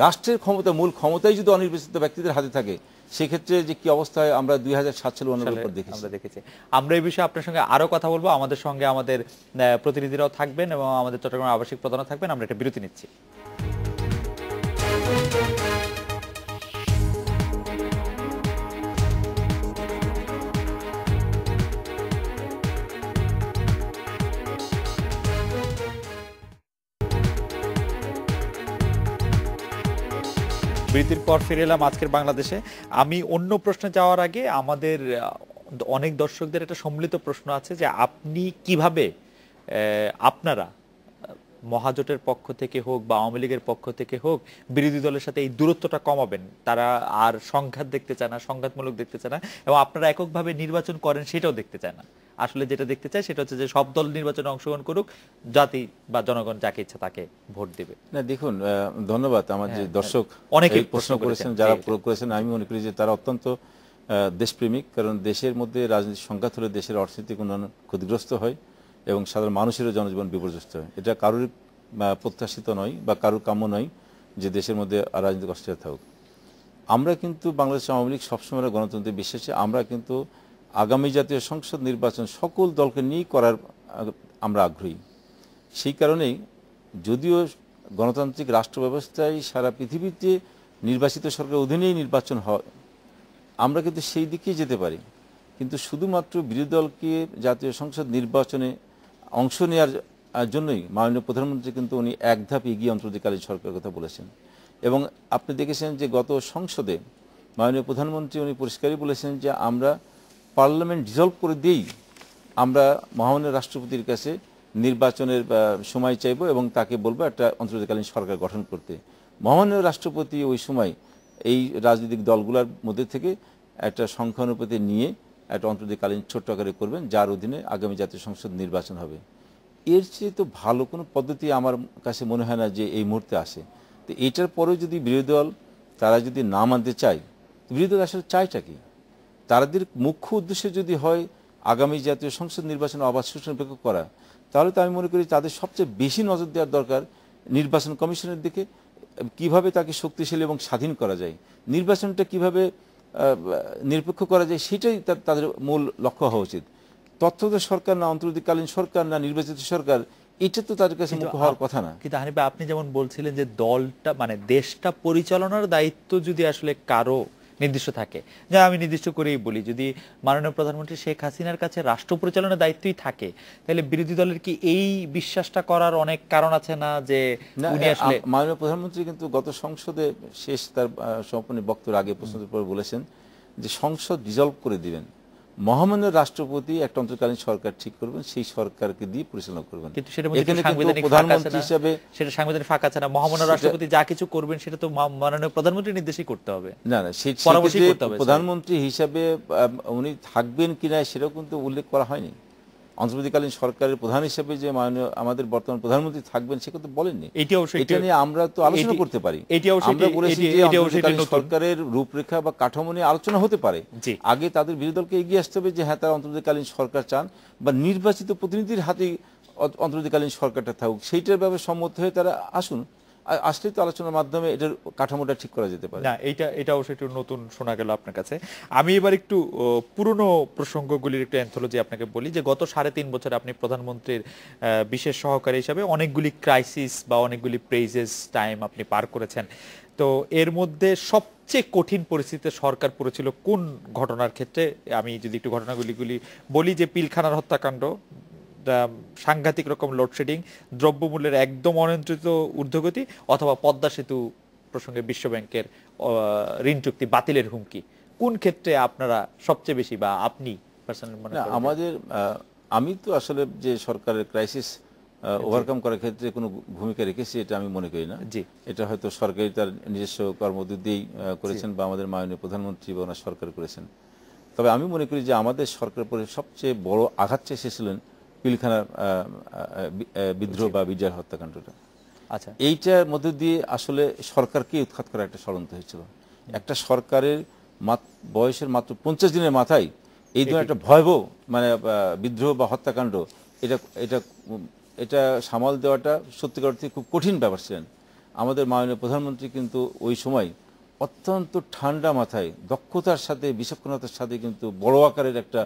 S2: রাষ্ট্রের ক্ষমতা, মূল ক্ষমতাই যদি অনির্বাচিত ব্যক্তিদের হাতে থাকে, সেক্ষেত্রে যে কি অবস্থা হয় আমরা 2007 সালে অনুভব দেখেছি।
S1: আমরা দেখেছি। আমরা এই বিষয়ে আপনার সঙ্গে আরো কথা বলবো। আমাদের সঙ্গে আমাদের প্রতিনিধিরাও থাকবেন এবং আমাদের চট্টগ্রাম আবাসিক প্রধানও থাকবেন। আমরা একটা বিরতি নিচ্ছি। বিরতির পর ফিরে এলাম আজকের বাংলাদেশে। আমি অন্য প্রশ্নে যাওয়ার আগে আমাদের অনেক দর্শকদের একটা সম্মিলিত প্রশ্ন আছে যে আপনি কিভাবে আপনারা মহাজোটের পক্ষ থেকে হোক বা আওয়ামী লীগের পক্ষ থেকে হোক বিরোধী দলের সাথে এই দূরত্বটা কমাবেন? তারা আর সংঘাত দেখতে চায় না, সংঘাতমূলক দেখতে চায় না, এবং আপনারা এককভাবে নির্বাচন করেন সেটাও দেখতে চায় না। আসলে যেটা দেখতে চায় সেটা হচ্ছে যে সব দল নির্বাচনে অংশগ্রহণ করুক, জাতি বা জনগণ যাকে ইচ্ছা তাকে ভোট দেবে।
S2: না দেখুন, ধন্যবাদ আমার যে দর্শক
S1: অনেকেই
S2: প্রশ্ন করেছেন,
S1: করেছেন,
S2: যারা
S1: জি,
S2: প্রয়োগ করেছেন, আমি মনে করি যে তারা অত্যন্ত দেশপ্রেমিক। কারণ দেশের মধ্যে রাজনৈতিক সংঘাত হলে দেশের অর্থনৈতিক উন্নয়ন ক্ষতিগ্রস্ত হয় এবং সাধারণ মানুষেরও জনজীবন বিপর্যস্ত হয়। এটা কারোর প্রত্যাশিত নয় বা কারোর কাম্য নয় যে দেশের মধ্যে রাজনৈতিক অস্থিরতা থাকুক। আমরা কিন্তু বাংলাদেশ আওয়ামী লীগ সবসময় গণতন্ত্রে বিশ্বাসী। আমরা কিন্তু আগামী জাতীয় সংসদ নির্বাচন সকল দলকে নিয়ে করার আমরা আগ্রহী। সেই কারণেই যদিও গণতান্ত্রিক রাষ্ট্র ব্যবস্থায় সারা পৃথিবীতে নির্বাচিত সরকারের অধীনেই নির্বাচন হয়, আমরা কিন্তু সেই দিকেই যেতে পারি। কিন্তু শুধুমাত্র বিরোধী দলকে জাতীয় সংসদ নির্বাচনে অংশ নেওয়ার জন্যই মাননীয় প্রধানমন্ত্রী কিন্তু উনি এক ধাপ এগিয়ে অন্তর্বর্তীকালীন সরকারের কথা বলেছেন। এবং আপনি দেখেছেন যে গত সংসদে মাননীয় প্রধানমন্ত্রী উনি পরিষ্কারই বলেছেন যে আমরা পার্লামেন্ট ডিসলভ করে দিয়েই আমরা মহামান্য রাষ্ট্রপতির কাছে নির্বাচনের সময় চাইব এবং তাকে বলবো একটা অন্তর্বর্তীকালীন সরকার গঠন করতে। মহামান্য রাষ্ট্রপতি ওই সময় এই রাজনৈতিক দলগুলোর মধ্যে থেকে একটা সংখ্যানুপাতে নিয়ে একটা অন্তর্বর্তীকালীন ছোট্ট আকারে করবেন, যার অধীনে আগামী জাতীয় সংসদ নির্বাচন হবে। এর চেয়ে তো ভালো কোনো পদ্ধতি আমার কাছে মনে হয় না যে এই মুহূর্তে আসে। তো এইটার পরেও যদি বিরোধী দল তারা যদি না মানতে চায়, বিরোধী দল আসলে চায়টা কি? তাদের মুখ্য উদ্দেশ্য যদি হয় আগামী জাতীয় সংসদ নির্বাচন অবাধ সুষ্ঠু করা, তাহলে তো আমি মনে করি তাদের সবচেয়ে বেশি নজর দেওয়ার দরকার নির্বাচন কমিশনের দিকে। কিভাবে তাকে শক্তিশালী এবং স্বাধীন করা যায়, নির্বাচনটা কিভাবে নিরপেক্ষ করা যায়, সেটাই তাদের মূল লক্ষ্য হওয়া উচিত। তথ্যগত সরকার না অন্তর্বর্তীকালীন সরকার না নির্বাচিত সরকার, এটা তো তাদের কাছে মুখ্য হওয়ার কথা না।
S1: কিন্তু হানিফ ভাই, আপনি যেমন বলছিলেন যে দলটা মানে দেশটা পরিচালনার দায়িত্ব যদি আসলে কারো নির্দিষ্ট থাকে, যা আমি নির্দিষ্ট করেই বলি, যদি মাননীয় প্রধানমন্ত্রী শেখ হাসিনার কাছে রাষ্ট্র পরিচালনার দায়িত্বই থাকে, তাহলে বিরোধী দলের কি এই বিশ্বাসটা করার অনেক কারণ আছে না যে উনি আসলে?
S2: মাননীয় প্রধানমন্ত্রী কিন্তু গত সংসদে শেষ তার সম্পূর্ণ বক্তব্যের আগে প্রশ্নের পর বলেছেন যে সংসদ ডিসলভ করে দিবেন, মহামান্য রাষ্ট্রপতি একটা অন্তর্কালীন সরকার ঠিক করবেন, সেই সরকারকে দিয়ে পরিচালনা করবেন।
S1: কিন্তু সেটার মধ্যে সাংবিধানিক
S2: প্রধানমন্ত্রী হিসেবে
S1: সেটা সাংবিধানিক ফাঁক আছে না? মহামান্য রাষ্ট্রপতি যা কিছু করবেন সেটা তো মাননীয় প্রধানমন্ত্রীর নির্দেশই করতে হবে।
S2: না না, সেক্ষেত্রে প্রধানমন্ত্রী হিসাবে উনি থাকবেন কিনা সেটাও কিন্তু উল্লেখ করা হয়নি। অন্তর্বর্তীকালীন সরকারের প্রধান হিসেবে যে মাননীয় আমাদের বর্তমান প্রধানমন্ত্রী থাকবেন সে কথা বলেননি। এটা নিয়ে আমরা তো আলোচনা করতে পারি। আমরা বলেছি যে অন্তর্বর্তীকালীন সরকারের রূপরেখা বা কাঠামো নিয়ে আলোচনা হতে পারে। আগে তাদের বিরোধী দলকে এগিয়ে আসতে হবে যে হ্যাঁ তারা অন্তর্বর্তীকালীন সরকার চান বা নির্বাচিত প্রতিনিধির হাতে অন্তর্বর্তীকালীন সরকারটা থাকুক, সেইটার ব্যাপারে সম্মত হয়ে তারা আসুন। আসলে তো আলোচনার মাধ্যমে এটার কাঠামোটা ঠিক করা যেতে পারে।
S1: না, এটা অবশ্যই একটু নতুন শোনা গেল আপনার কাছে। আমি এবার একটু পুরনো প্রসঙ্গগুলির একটু অ্যান্থোলজি আপনাকে বলি যে গত 3.5 বছরে আপনি প্রধানমন্ত্রীর বিশেষ সহকারী হিসাবে অনেকগুলি ক্রাইসিস বা অনেকগুলি প্রেজেস টাইম আপনি পার করেছেন। তো এর মধ্যে সবচেয়ে কঠিন পরিস্থিতিতে সরকার পড়েছিল কোন ঘটনার ক্ষেত্রে? আমি যদি একটু ঘটনাগুলি বলি, যে পিলখানার হত্যাকাণ্ড, সাংঘাতিক রকম লোডশেডিং, দ্রব্যমূল্যের একদম অনিয়ন্ত্রিত ঊর্ধ্বগতি, অথবা পদ্মা সেতু প্রসঙ্গে বিশ্বব্যাংকের ঋণ চুক্তি বাতিলের হুমকি, কোন ক্ষেত্রে আপনারা সবচেয়ে বেশি বা আপনি পার্সোনালি মনে করেন?
S2: আমাদের আমি তো আসলে যে সরকারের ক্রাইসিস ওভারকাম করার ক্ষেত্রে কোনো ভূমিকা রেখেছি এটা আমি মনে করি না।
S1: জি,
S2: এটা হয়তো সরকারি তার নিজস্ব কর্মদ্য দিয়েই করেছেন বা আমাদের মাননীয় প্রধানমন্ত্রী বা ওনার সরকার করেছেন। তবে আমি মনে করি যে আমাদের সরকারের পরে সবচেয়ে বড় আঘাতটা এসেছিলেন পিলখানার বিদ্রোহ বা বিজয় হত্যাকাণ্ডটা।
S1: আচ্ছা,
S2: এইটার মধ্যে দিয়ে আসলে সরকারকে উৎখাত করা একটা ষড়যন্ত্র হয়েছিল। একটা সরকারের বয়সের মাত্র 50 দিনের মাথায় এই ধরনের একটা ভয়াবহ মানে বিদ্রোহ বা হত্যাকাণ্ড, এটা এটা এটা সামাল দেওয়াটা সত্যিকার অর্থে খুব কঠিন ব্যাপার ছিলেন। আমাদের মাননীয় প্রধানমন্ত্রী কিন্তু ওই সময় অত্যন্ত ঠান্ডা মাথায়, দক্ষতার সাথে, বিচক্ষণতার সাথে কিন্তু বড় আকারের একটা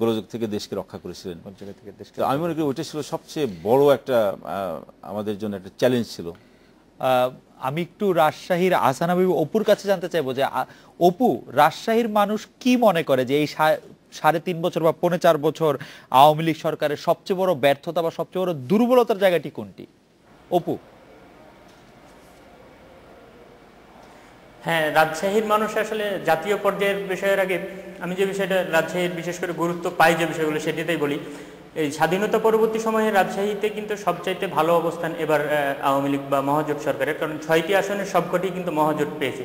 S2: গোলযোগ থেকে দেশকে রক্ষা করেছিলেন। তো আমি মনে করি ওইটা ছিল সবচেয়ে বড় একটা আমাদের জন্য একটা চ্যালেঞ্জ ছিল।
S1: আমি একটু রাজশাহীর আহসান হাবিব অপুর কাছে জানতে চাইবো যে অপু, রাজশাহীর মানুষ কি মনে করে যে এই 3.5 বছর বা 4.5 বছর আওয়ামী লীগ সরকারের সবচেয়ে বড় ব্যর্থতা বা সবচেয়ে বড় দুর্বলতার জায়গাটি কোনটি? অপু।
S4: হ্যাঁ, রাজশাহীর মানুষ আসলে জাতীয় পর্যায়ের বিষয়ের আগে আমি যে বিষয়টা রাজশাহীর বিশেষ করে গুরুত্ব পাই যে বিষয়গুলো সেটাই বলি। এই স্বাধীনতা পরবর্তী সময়ে রাজশাহীতে কিন্তু সবচাইতে ভালো অবস্থান এবার আওয়ামী লীগ বা মহাজোট সরকারের, কারণ 6টি আসনের সবকটি কিন্তু মহাজোট পেয়েছে।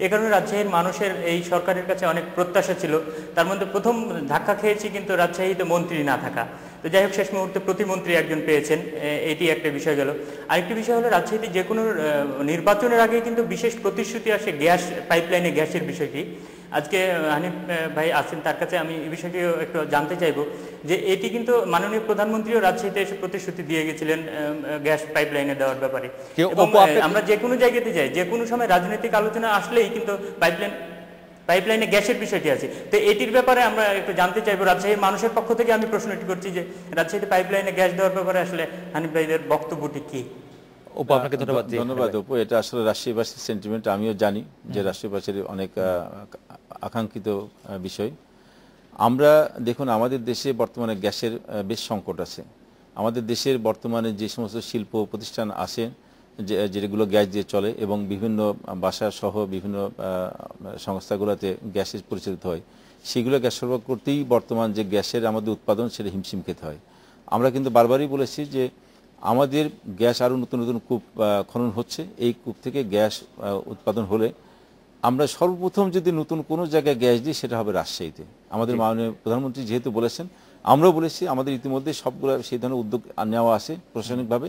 S4: এ কারণে রাজশাহীর মানুষের এই সরকারের কাছে অনেক প্রত্যাশা ছিল। তার মধ্যে প্রথম ধাক্কা খেয়েছি কিন্তু রাজশাহীতে মন্ত্রী না থাকা। তো যাই হোক, শেষ মুহূর্তে প্রতিমন্ত্রী একজন পেয়েছেন, এটি একটা বিষয় গেল। আরেকটি বিষয় হলো রাজশাহীতে যে কোনো নির্বাচনের আগে কিন্তু বিশেষ প্রতিশ্রুতি আসে গ্যাস পাইপলাইনে গ্যাসের বিষয়টি। আজকে হানিফ ভাই আছেন, তার কাছে আমি এই বিষয়টিও একটু জানতে চাইবো যে এটি কিন্তু মাননীয় প্রধানমন্ত্রীও রাজশাহীতে এসে প্রতিশ্রুতি দিয়ে গেছিলেন গ্যাস পাইপলাইনে দেওয়ার ব্যাপারে। এবং আমরা যে কোনো জায়গাতে যাই, যে কোনো সময় রাজনৈতিক আলোচনা আসলেই কিন্তু পাইপলাইনে গ্যাসের বিষয়টি আছে। তো এটির ব্যাপারে আমরা একটু জানতে চাইবো রাজশাহীর মানুষের পক্ষ থেকে। আমি প্রশ্নটি করছি যে রাজশাহীতে পাইপলাইনে গ্যাস দেওয়ার ব্যাপারে আসলে হানিফ ভাইদের বক্তব্যটি কি?
S1: অপু, আপনাকে ধন্যবাদ।
S2: ধন্যবাদ অপু। এটা আসলে রাজশাহীবাসীর সেন্টিমেন্ট, আমিও জানি যে রাজশাহীবাসীর অনেক আকাঙ্ক্ষিত বিষয়। আমরা দেখুন, আমাদের দেশে বর্তমানে গ্যাসের বেশ সংকট আছে। আমাদের দেশের বর্তমানে যে সমস্ত শিল্প প্রতিষ্ঠান আছে যেগুলো গ্যাস দিয়ে চলে এবং বিভিন্ন বাসা সহ বিভিন্ন সংস্থাগুলোতে গ্যাসের পরিচালিত হয়, সেগুলো গ্যাস সরবরাহ করতেই বর্তমান যে গ্যাসের আমাদের উৎপাদন সেটা হিমশিম খেতে হয়। আমরা কিন্তু বারবারই বলেছি যে আমাদের গ্যাস আরও নতুন নতুন কূপ খনন হচ্ছে। এই কূপ থেকে গ্যাস উৎপাদন হলে আমরা সর্বপ্রথম যদি নতুন কোনো জায়গায় গ্যাস দিই সেটা হবে রাজশাহীতে। আমাদের মাননীয় প্রধানমন্ত্রী যেহেতু বলেছেন, আমরাও বলেছি, আমাদের ইতিমধ্যে সবগুলো সেই ধরনের উদ্যোগ নেওয়া আছে প্রশাসনিকভাবে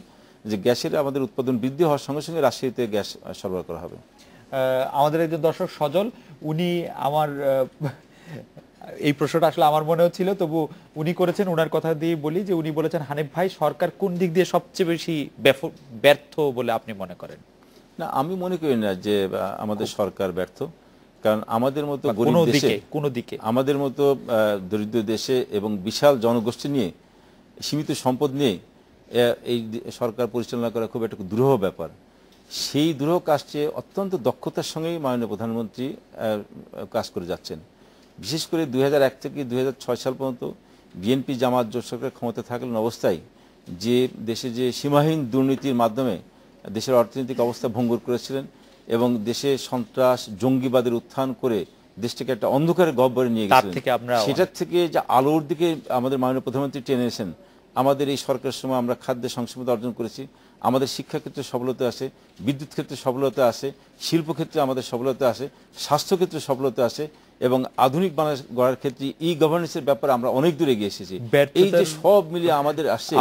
S2: যে গ্যাসের আমাদের উৎপাদন বৃদ্ধি হওয়ার সঙ্গে সঙ্গে রাজশাহীতে গ্যাস সরবরাহ করা হবে।
S1: আমাদের একজন দর্শক সজল, উনি আমার এই প্রশ্নটা আসলে আমার মনেও ছিল, তবু উনি করেছেন, ওনার কথা দিয়ে বলি যে উনি বলেছেন, হানিফ ভাই, সরকার কোন দিক দিয়ে সবচেয়ে বেশি ব্যর্থ বলে আপনি মনে করেন?
S2: না, আমি মনে করি না যে আমাদের সরকার ব্যর্থ, কারণ আমাদের মতো গরিব দেশে, আমাদের মতো দরিদ্র দেশে এবং বিশাল জনগোষ্ঠী নিয়ে, সীমিত সম্পদ নিয়ে এই সরকার পরিচালনা করা খুব একটা দুরূহ ব্যাপার। সেই দুরূহ কাজটি অত্যন্ত দক্ষতার সঙ্গেই মাননীয় প্রধানমন্ত্রী কাজ করে যাচ্ছেন। বিশেষ করে 2001 থেকে 2006 সাল পর্যন্ত বিএনপি জামাত জোট সরকার ক্ষমতা থাকালীন অবস্থায় যে দেশে যে সীমাহীন দুর্নীতির মাধ্যমে দেশের অর্থনৈতিক অবস্থা ভঙ্গুর করেছিলেন এবং দেশে সন্ত্রাস জঙ্গিবাদের উত্থান করে দেশটাকে একটা অন্ধকারের গহ্বরে নিয়ে গেছিলেন, সেটার থেকে যে আলোর দিকে আমাদের মাননীয় প্রধানমন্ত্রী টেনে এনেছেন। আমাদের এই সরকারের সময় আমরা খাদ্যে সংক্ষিপ্ততা অর্জন করেছি, আমাদের শিক্ষাক্ষেত্রে সফলতা আছে, বিদ্যুৎ ক্ষেত্রে সফলতা আছে, শিল্পক্ষেত্রে আমাদের সফলতা আছে, স্বাস্থ্যক্ষেত্রে সফলতা আছে এবং আধুনিক বাংলাদেশ গড়ার ক্ষেত্রে ই গভর্নেন্সের ব্যাপারে আমরা অনেক দূরে এগিয়ে এসেছি। এই যে সব মিলিয়ে আমাদের আসছে,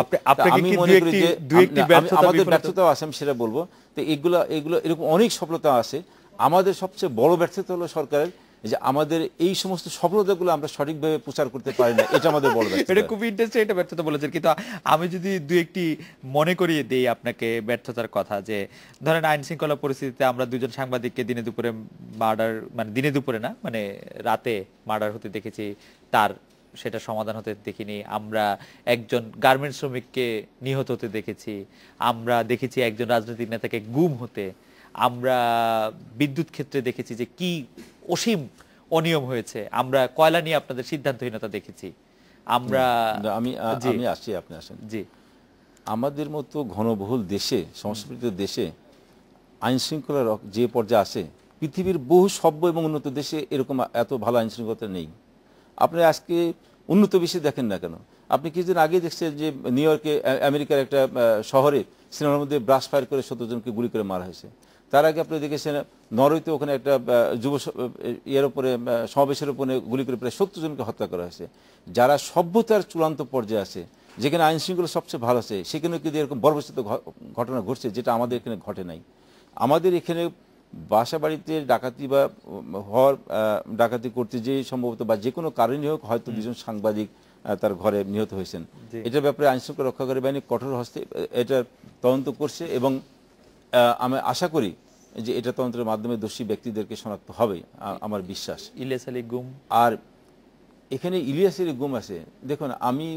S2: আমি মনে করি যে আমাদের ব্যর্থতাও আছে, আমি সেটা বলবো। তো এগুলো এরকম অনেক সফলতা আছে। আমাদের সবচেয়ে বড় ব্যর্থতা হলো সরকারের যে আমাদের এই সমস্ত সফলতাগুলো আমরা সঠিকভাবে প্রচার করতে পারি না, এটা আমাদের বড় ব্যর্থতা।
S1: এটা খুব ইন্টারেস্টিং একটা ব্যর্থতা বলেছেন, কিন্তু আমি যদি দু একটি মনে করিয়ে দেই আপনাকে ব্যর্থতার কথা, যে ধরেন আইন শৃঙ্খলা পরিস্থিতিতে আমরা দুজন সাংবাদিককে দিনে দুপুরে মার্ডার, মানে দিনে দুপুরে না, মানে রাতে মার্ডার হতে দেখেছি, তার সেটা সমাধান হতে দেখিনি। আমরা একজন গার্মেন্টস শ্রমিককে নিহত হতে দেখেছি, আমরা দেখেছি একজন রাজনৈতিক নেতাকে গুম হতে, আমরা বিদ্যুৎ ক্ষেত্রে দেখেছি যে কি অসীম অনিয়ম হয়েছে, আমরা কয়লা নিয়ে আপনাদের সিদ্ধান্তহীনতা দেখেছি, আমরা
S2: আমি
S1: জি।
S2: আসছি, আপনি আসেন।
S1: জি
S2: আমাদের মতো ঘনবহুল দেশে, সংস্কৃত দেশে আইন শৃঙ্খলার যে পর্যায়ে আছে, পৃথিবীর বহু সভ্য এবং উন্নত দেশে এরকম এত ভালো আইন শৃঙ্খলা নেই। আপনি আজকে উন্নত বিশ্বে দেখেন না কেন, আপনি কিছুদিন আগে দেখছেন যে নিউ ইয়র্কে, আমেরিকার একটা শহরে সিনেমার মধ্যে ব্রাশ ফায়ার করে 17 জনকে গুলি করে মারা হয়েছে। তার আগে আপনি দেখেছেন নরওয়েতে ওখানে একটা যুব ইয়ের উপরে, সমাবেশের উপরে গুলি করে প্রায় 70 জনকে হত্যা করা হয়েছে। যারা সভ্যতার চূড়ান্ত পর্যায়ে আছে, যেখানে আইন শৃঙ্খলা সবচেয়ে ভালো আছে, সেখানে কিন্তু এরকম বর্বরচিত ঘটনা ঘটছে, যেটা আমাদের এখানে ঘটে নাই। আমাদের এখানে বাসা বাড়িতে ডাকাতি বা হওয়ার ডাকাতি করতে যে সম্ভবত বা যে কোনো কারণে হোক হয়তো দুজন সাংবাদিক তার ঘরে নিহত হয়েছেন, এটার ব্যাপারে আইন শৃঙ্খলা রক্ষাকারী বাহিনী কঠোর হস্তে এটা তদন্ত করছে, এবং আমি আশা করি যে এটা তদন্তের মাধ্যমে দোষী ব্যক্তিদেরকে শনাক্ত হবে, আমার বিশ্বাস।
S1: ইলিয়াস আলী গুম,
S2: আর এখানে ইলিয়াসের গুম আছে, দেখুন আমি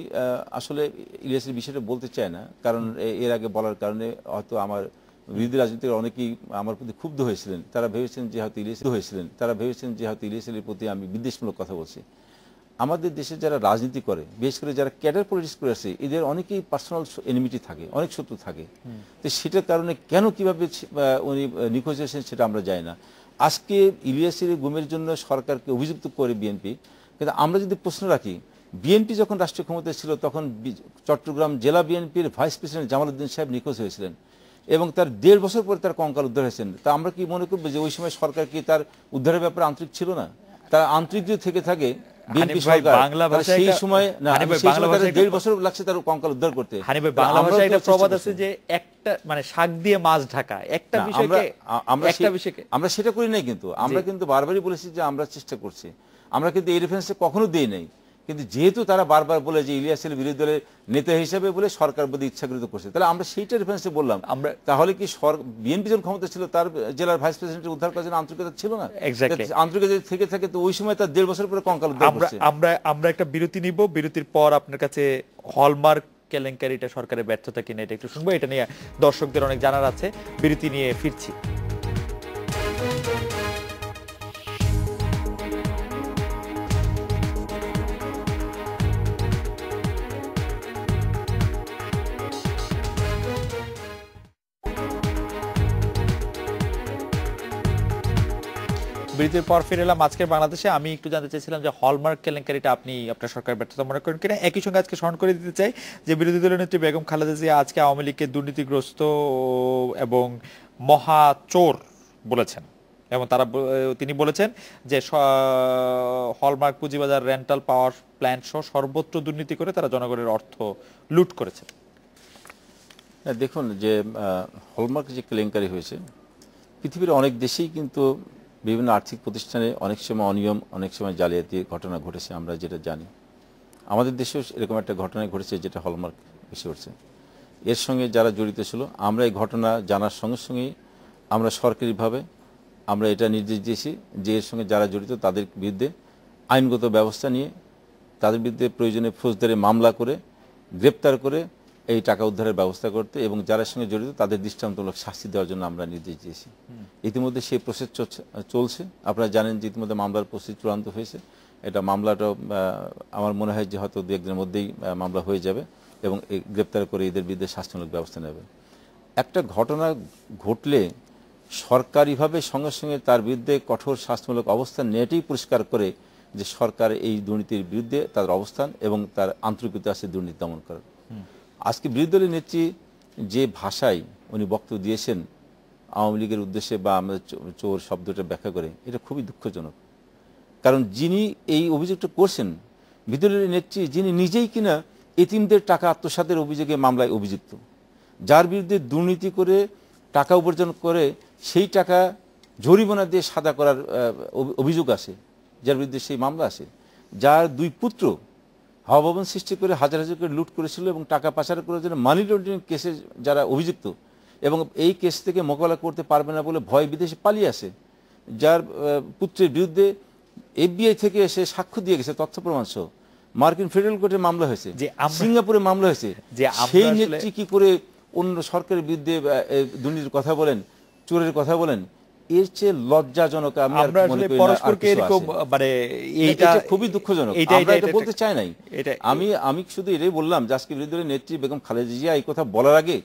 S2: আসলে ইলিয়াসের বিষয়টা বলতে চাই না, কারণ এর আগে বলার কারণে হয়তো আমার বিরোধী রাজনীতির অনেকেই আমার প্রতি ক্ষুব্ধ হয়েছিলেন, তারা ভেবেছেন যে হয়তো ইলিয়াসের প্রতি আমি বিদ্বেষমূলক কথা বলছি। আমাদের দেশে যারা রাজনীতি করে, বিশেষ করে যারা ক্যাডার পলিটিক্স করে আছে, এদের অনেকেই পার্সোনাল এনিমিটি থাকে, অনেক শত্রু থাকে। তো সেটার কারণে কেন কিভাবে উনি নিখোঁজ হয়েছেন সেটা আমরা জানি না। আজকে ইলিয়াসের গুমের জন্য সরকারকে অভিযুক্ত করে বিএনপি, কিন্তু আমরা যদি প্রশ্ন রাখি, বিএনপি যখন রাষ্ট্রীয় ক্ষমতায় ছিল তখন চট্টগ্রাম জেলা বিএনপির ভাইস প্রেসিডেন্ট জামাল উদ্দিন সাহেব নিখোঁজ হয়েছিলেন, এবং তার 1.5 বছর পরে তার কঙ্কাল উদ্ধার হয়েছেন। তা আমরা কি মনে করবো যে ওই সময় সরকার কি তার উদ্ধারের ব্যাপারে আন্তরিক ছিল না? তার আন্তরিক যদি থেকে থাকে বিএনপি সরকার, সেই সময় না, 1.5 বছর লাগছে তার কঙ্কাল উদ্ধার করতে।
S1: বাংলা ভাষায় একটা প্রবাদ আছে যে একটা মানে শাক দিয়ে মাছ ঢাকা, একটা বিষয়কে
S2: আমরা সেটা করি নাই, কিন্তু আমরা কিন্তু বারবারই বলেছি যে আমরা চেষ্টা করছি, আমরা কিন্তু এই রেফারেন্সে কখনো দিই নাই। কিন্তু যেহেতু তারা বারবার বলে যে ইলিয়াসের বিরোধী দলের নেতা হিসেবে বলে সরকার বোধহয় ইচ্ছাকৃত করছে, তাহলে আমরা সেইটা রেফারেন্সে বললাম। আমরা তাহলে কি বিএনপি যখন ক্ষমতা ছিল তার জেলার ভাইস প্রেসিডেন্টের উদ্ধার করার জন্য আন্তরিকতা ছিল না? আন্তরিকতা থেকে থাকে তো ওই সময় তার 1.5 বছর পরে কঙ্কাল উদ্ধার করছে।
S1: আমরা একটা বিরতি নিব, বিরতির পর আপনার কাছে হলমার্ক কেলেঙ্কারিটা সরকারের ব্যর্থতা কিনা এটা একটু শুনবো, এটা নিয়ে দর্শকদের অনেক জানার আছে। বিরতি নিয়ে ফিরছি। বিরতির পর ফিরে এলাম আজকের বাংলাদেশে। আমি একটু জানতে চাইছিলাম যে হলমার্ক কেলেঙ্কারিটা আপনি আপনার সরকার ব্যর্থতা মনে করেন কিনা। একই সঙ্গে আজকে স্মরণ করে দিতে চাই যে বিরোধী দলের নেত্রী বেগম খালেদা জিয়া আজকে আওয়ামী লীগকে দুর্নীতিগ্রস্ত এবং মহাচোর বলেছেন, এবং তিনি বলেছেন যে হলমার্ক পুঁজিবাজার রেন্টাল পাওয়ার প্ল্যান্ট সহ সর্বত্র দুর্নীতি করে তারা জনগণের অর্থ লুট করেছে।
S2: দেখুন যে হলমার্ক যে কেলেঙ্কারি হয়েছে, পৃথিবীর অনেক দেশেই কিন্তু বিভিন্ন আর্থিক প্রতিষ্ঠানে অনেক সময় অনিয়ম, অনেক সময় জালিয়াতি ঘটনা ঘটেছে, আমরা যেটা জানি। আমাদের দেশেও এরকম একটা ঘটনা ঘটেছে যেটা হলমার্ক বেশি ঘটছে। এর সঙ্গে যারা জড়িত ছিল, আমরা এই ঘটনা জানার সঙ্গে সঙ্গেই আমরা সরকারিভাবে আমরা এটা নির্দেশ দিয়েছি যে এর সঙ্গে যারা জড়িত তাদের বিরুদ্ধে আইনগত ব্যবস্থা নিয়ে তাদের বিরুদ্ধে প্রয়োজনে ফৌজদারি মামলা করে গ্রেপ্তার করে এই টাকা উদ্ধারের ব্যবস্থা করতে, এবং যারা সঙ্গে জড়িত তাদের দৃষ্টান্তমূলক শাস্তি দেওয়ার জন্য আমরা নির্দেশ দিয়েছি। ইতিমধ্যে সেই প্রসেস চলছে। আপনারা জানেন যে ইতিমধ্যে মামলার প্রসেস চূড়ান্ত হয়েছে। এটা মামলাটা আমার মনে হয় যে হয়তো 2-1 দিনের মধ্যেই মামলা হয়ে যাবে, এবং গ্রেপ্তার করে এদের বিরুদ্ধে শাস্তিমূলক ব্যবস্থা নেবে। একটা ঘটনা ঘটলে সরকারিভাবে সঙ্গে সঙ্গে তার বিরুদ্ধে কঠোর শাস্তিমূলক অবস্থান নেওয়াটাই পরিষ্কার করে যে সরকার এই দুর্নীতির বিরুদ্ধে তার অবস্থান এবং তার আন্তরিকতা আছে দুর্নীতি দমন করার। আজকে বিরোধী দলের নেত্রী যে ভাষায় উনি বক্তব্য দিয়েছেন আওয়ামী লীগের উদ্দেশ্যে বা আমাদের চোর শব্দটা ব্যাখ্যা করে, এটা খুবই দুঃখজনক। কারণ যিনি এই অভিযোগটা করছেন বিরোধী দলের নেত্রী, যিনি নিজেই কিনা এতিমদের টাকা আত্মসাতের অভিযোগে মামলায় অভিযুক্ত, যার বিরুদ্ধে দুর্নীতি করে টাকা উপার্জন করে সেই টাকা জরিমানা দিয়ে সাদা করার অভিযোগ আছে, যার বিরুদ্ধে সেই মামলা আছে, যার 2 পুত্র হাওয়া ভবন সৃষ্টি করে হাজার হাজার করে লুট করেছিল এবং টাকা পাচার করার জন্য মানি লন্ডারিং কেসে যারা অভিযুক্ত এবং এই কেস থেকে মোকাবেলা করতে পারবে না বলে ভয় বিদেশে পালিয়ে আসে, যার পুত্রের বিরুদ্ধে FBI থেকে এসে সাক্ষ্য দিয়ে গেছে তথ্য প্রমাণ সহ, মার্কিন ফেডারেল কোর্টে মামলা হয়েছে, সিঙ্গাপুরে মামলা হয়েছে, সেই নেত্রী কি করে অন্য সরকারের বিরুদ্ধে দুর্নীতির কথা বলেন, চোরের কথা বলেন? এর চেয়ে লজ্জাজনক আমি আর মনে করি না আর কিছু আছে।
S1: মানে
S2: এটা খুবই দুঃখজনক। আমরা এটা বলতে চাই নাই। আমি শুধু এটাই বললাম যে আজকে বিরোধী দলের নেত্রী বেগম খালেদা জিয়া এই কথা বলার আগে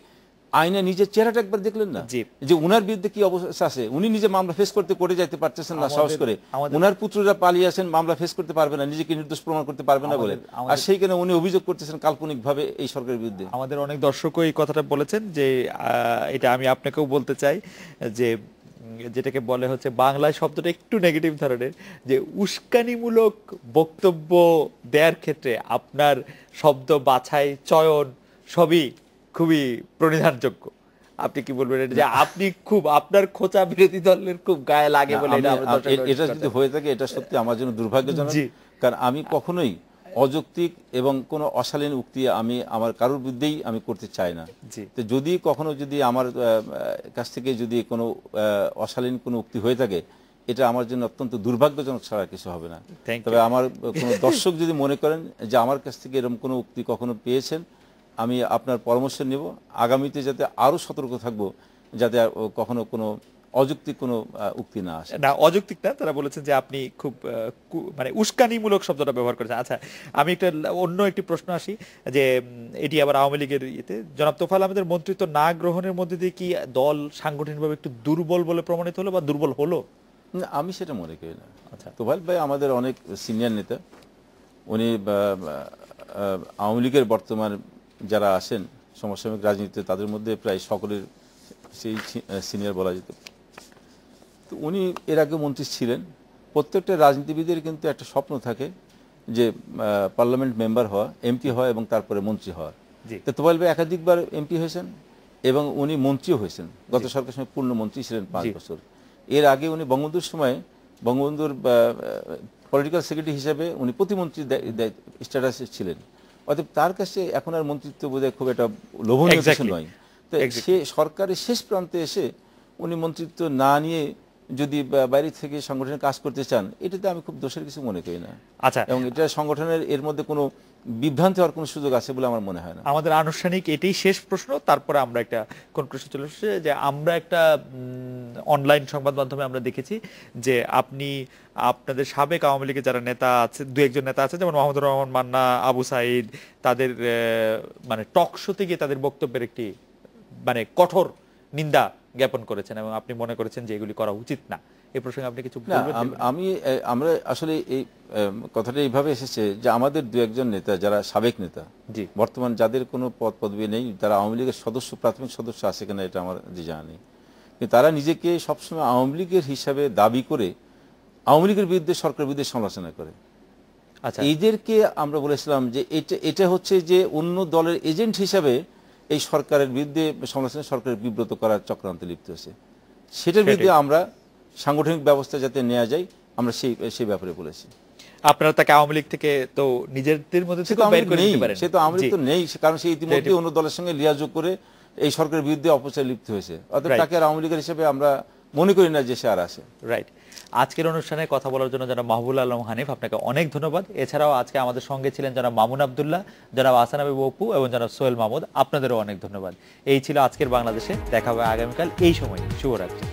S2: আয়না নিজের চেহারাটা একবার দেখলেন না, যে উনার বিরুদ্ধে কি অবস্থা আছে? উনি নিজে মামলা ফেস করতে কোর্টে যাইতে পারতেছেন না সাহস করে, উনার পুত্ররা পালিয়ে আসেন, মামলা ফেস করতে পারবে না, নিজেকে নির্দোষ প্রমাণ করতে পারবে না বলে, আর সেইখানে উনি অভিযোগ করতেছেন কাল্পনিক ভাবে এই সরকারের বিরুদ্ধে।
S1: আমাদের অনেক দর্শকও এই কথাটা বলেছেন যে এটা আমি আপনাকেও বলতে চাই যে যেটাকে বলে হচ্ছে বাংলায় শব্দটা একটু নেগেটিভ ধরনের, যে উস্কানিমূলক বক্তব্য দেওয়ার ক্ষেত্রে আপনার শব্দ বাছাই চয়ন সবই খুবই প্রণিধানযোগ্য। আপনি কি বলবেন যে আপনি খুব আপনার খোঁচা বিরোধী দলের খুব গায়ে লাগে বলে
S2: এটা যদি হয়ে থাকে এটা সত্যি আমার জন্য দুর্ভাগ্যজনক, কারণ আমি কখনোই অযৌক্তিক এবং কোনো অশালীন উক্তি আমি আমার কারোর বিরুদ্ধেই আমি করতে চাই না। তো যদি কখনো যদি আমার কাছ থেকে যদি কোনো অশালীন কোনো উক্তি হয়ে থাকে এটা আমার জন্য অত্যন্ত দুর্ভাগ্যজনক ছাড়া কিছু হবে না। তবে আমার কোনো দর্শক যদি মনে করেন যে আমার কাছ থেকে এরকম কোনো উক্তি কখনো পেয়েছেন, আমি আপনার পরামর্শ নেব, আগামীতে যাতে আরো সতর্ক থাকবো যাতে কখনো কোনো অযৌক্তিক কোনো উক্তি না আসে।
S1: না, অযৌক্তিক না, তারা বলেছেন যে আপনি খুব মানে উস্কানিমূলক শব্দটা ব্যবহার করেছেন। আচ্ছা, আমি অন্য একটি প্রশ্ন আসি, যে এটি আবার আওয়ামী লীগের ইয়েতে জনাব তোফায়েল আহমেদের মন্ত্রিত্ব না গ্রহণের মধ্যে দিয়ে কি দল সাংগঠনিকভাবে একটু দুর্বল বলে প্রমাণিত হলো বা দুর্বল হলো?
S2: না, আমি সেটা মনে করি না। আচ্ছা, তোফায়েল ভাই আমাদের অনেক সিনিয়র নেতা, উনি আওয়ামী লীগের বর্তমান যারা আছেন সমসাময়িক রাজনীতিতে তাদের মধ্যে প্রায় সকলের সেই সিনিয়র বলা যেত। তো উনি এর আগে মন্ত্রী ছিলেন। প্রত্যেকটা রাজনীতিবিদের কিন্তু একটা স্বপ্ন থাকে যে পার্লামেন্ট মেম্বার হওয়া, এমপি হওয়া এবং তারপরে মন্ত্রী হওয়া। তো তোফায়েল ভাই একাধিকবার এমপি হয়েছেন এবং উনি মন্ত্রীও হয়েছেন। গত সরকারের সময় পূর্ণ মন্ত্রী ছিলেন 5 বছর। এর আগে উনি বঙ্গবন্ধুর সময় বঙ্গবন্ধুর পলিটিক্যাল সেক্রেটারি হিসেবে উনি প্রতিমন্ত্রী স্ট্যাটাসে ছিলেন। অতএব তার কাছে এখন আর মন্ত্রিত্ব বোধহয় খুব একটা লোভনীয় কিছু নয়। তো সে সরকারের শেষ প্রান্তে এসে উনি মন্ত্রিত্ব না নিয়ে যদি বাইরে থেকে সংগঠনের কাজ করতে চান, এটাতে আমি খুব দোষের কিছু মনে করি না।
S1: আচ্ছা,
S2: এবং এটা সংগঠনের এর মধ্যে কোনো বিভ্রান্তি হওয়ার কোনো সুযোগ আছে বলে আমার মনে হয় না।
S1: আমাদের আনুষ্ঠানিক এটাই শেষ প্রশ্ন, তারপরে আমরা একটা কোন প্রশ্ন চলে এসেছে যে আমরা একটা অনলাইন সংবাদ মাধ্যমে আমরা দেখেছি যে আপনি আপনাদের সাবেক আওয়ামী লীগের যারা নেতা আছে, 2-1 জন নেতা আছে যেমন মাহমুদুর রহমান মান্না, আবু সাইদ, তাদের মানে টক শোতে গিয়ে তাদের বক্তব্যের একটি মানে কঠোর নিন্দা জ্ঞাপন করেছেন এবং আপনি মনে করেছেন যে এগুলি করা উচিত না। এই প্রসঙ্গে আপনি কিছু বলবেন?
S2: আমরা আসলে এই কথাটা এইভাবে এসেছে যে আমাদের 2-1 জন নেতা যারা সাবেক নেতা, বর্তমান যাদের কোনো পদ পদবি নেই, তারা আওয়ামী লীগের সদস্য, প্রাথমিক সদস্য আছে কিনা এটা আমার জানা নেই, কিন্তু তারা নিজেকে সবসময় আওয়ামী লীগের হিসাবে দাবি করে আওয়ামী লীগের বিরুদ্ধে সরকারের বিরুদ্ধে সমালোচনা করে। আচ্ছা, এদেরকে আমরা বলেছিলাম যে এটা হচ্ছে যে অন্য দলের এজেন্ট হিসাবে এই সরকারের বিরুদ্ধে সমালোচনা, সরকারের বিব্রত করার চক্রান্তে লিপ্ত হয়েছে। সেটার বিরুদ্ধে আমরা সাংগঠনিক ব্যবস্থা যাতে নেওয়া যায় আমরা সেই ব্যাপারে বলেছি।
S1: আপনারা তাকে আওয়ামী লীগ থেকে তো নিজেদের মধ্যে থেকে বের করে দিতে পারেন।
S2: সে তো আওয়ামী লীগ তো নেই, কারণ সে ইতিমধ্যে অন্য দলের সঙ্গে লিয়াজোগ করে এই সরকারের বিরুদ্ধে অপচয় লিপ্ত হয়েছে। অর্থাৎ তাকে আর আওয়ামী লীগের হিসেবে আমরা মনে করি না যে সে আর আছে।
S1: রাইট। আজকের অনুষ্ঠানে কথা বলার জন্য জনাব মাহবুবুল আলম হানিফ, আপনাকে অনেক ধন্যবাদ। এছাড়াও আজকে আমাদের সঙ্গে ছিলেন জনাব মামুন আব্দুল্লাহ, জনাব আহসান হাবিব অপু এবং জনাব সোহেল মাহমুদ। আপনাদেরও অনেক ধন্যবাদ। এই ছিল আজকের বাংলাদেশে। দেখা হবে আগামীকাল এই সময়। শুভরাত্রি।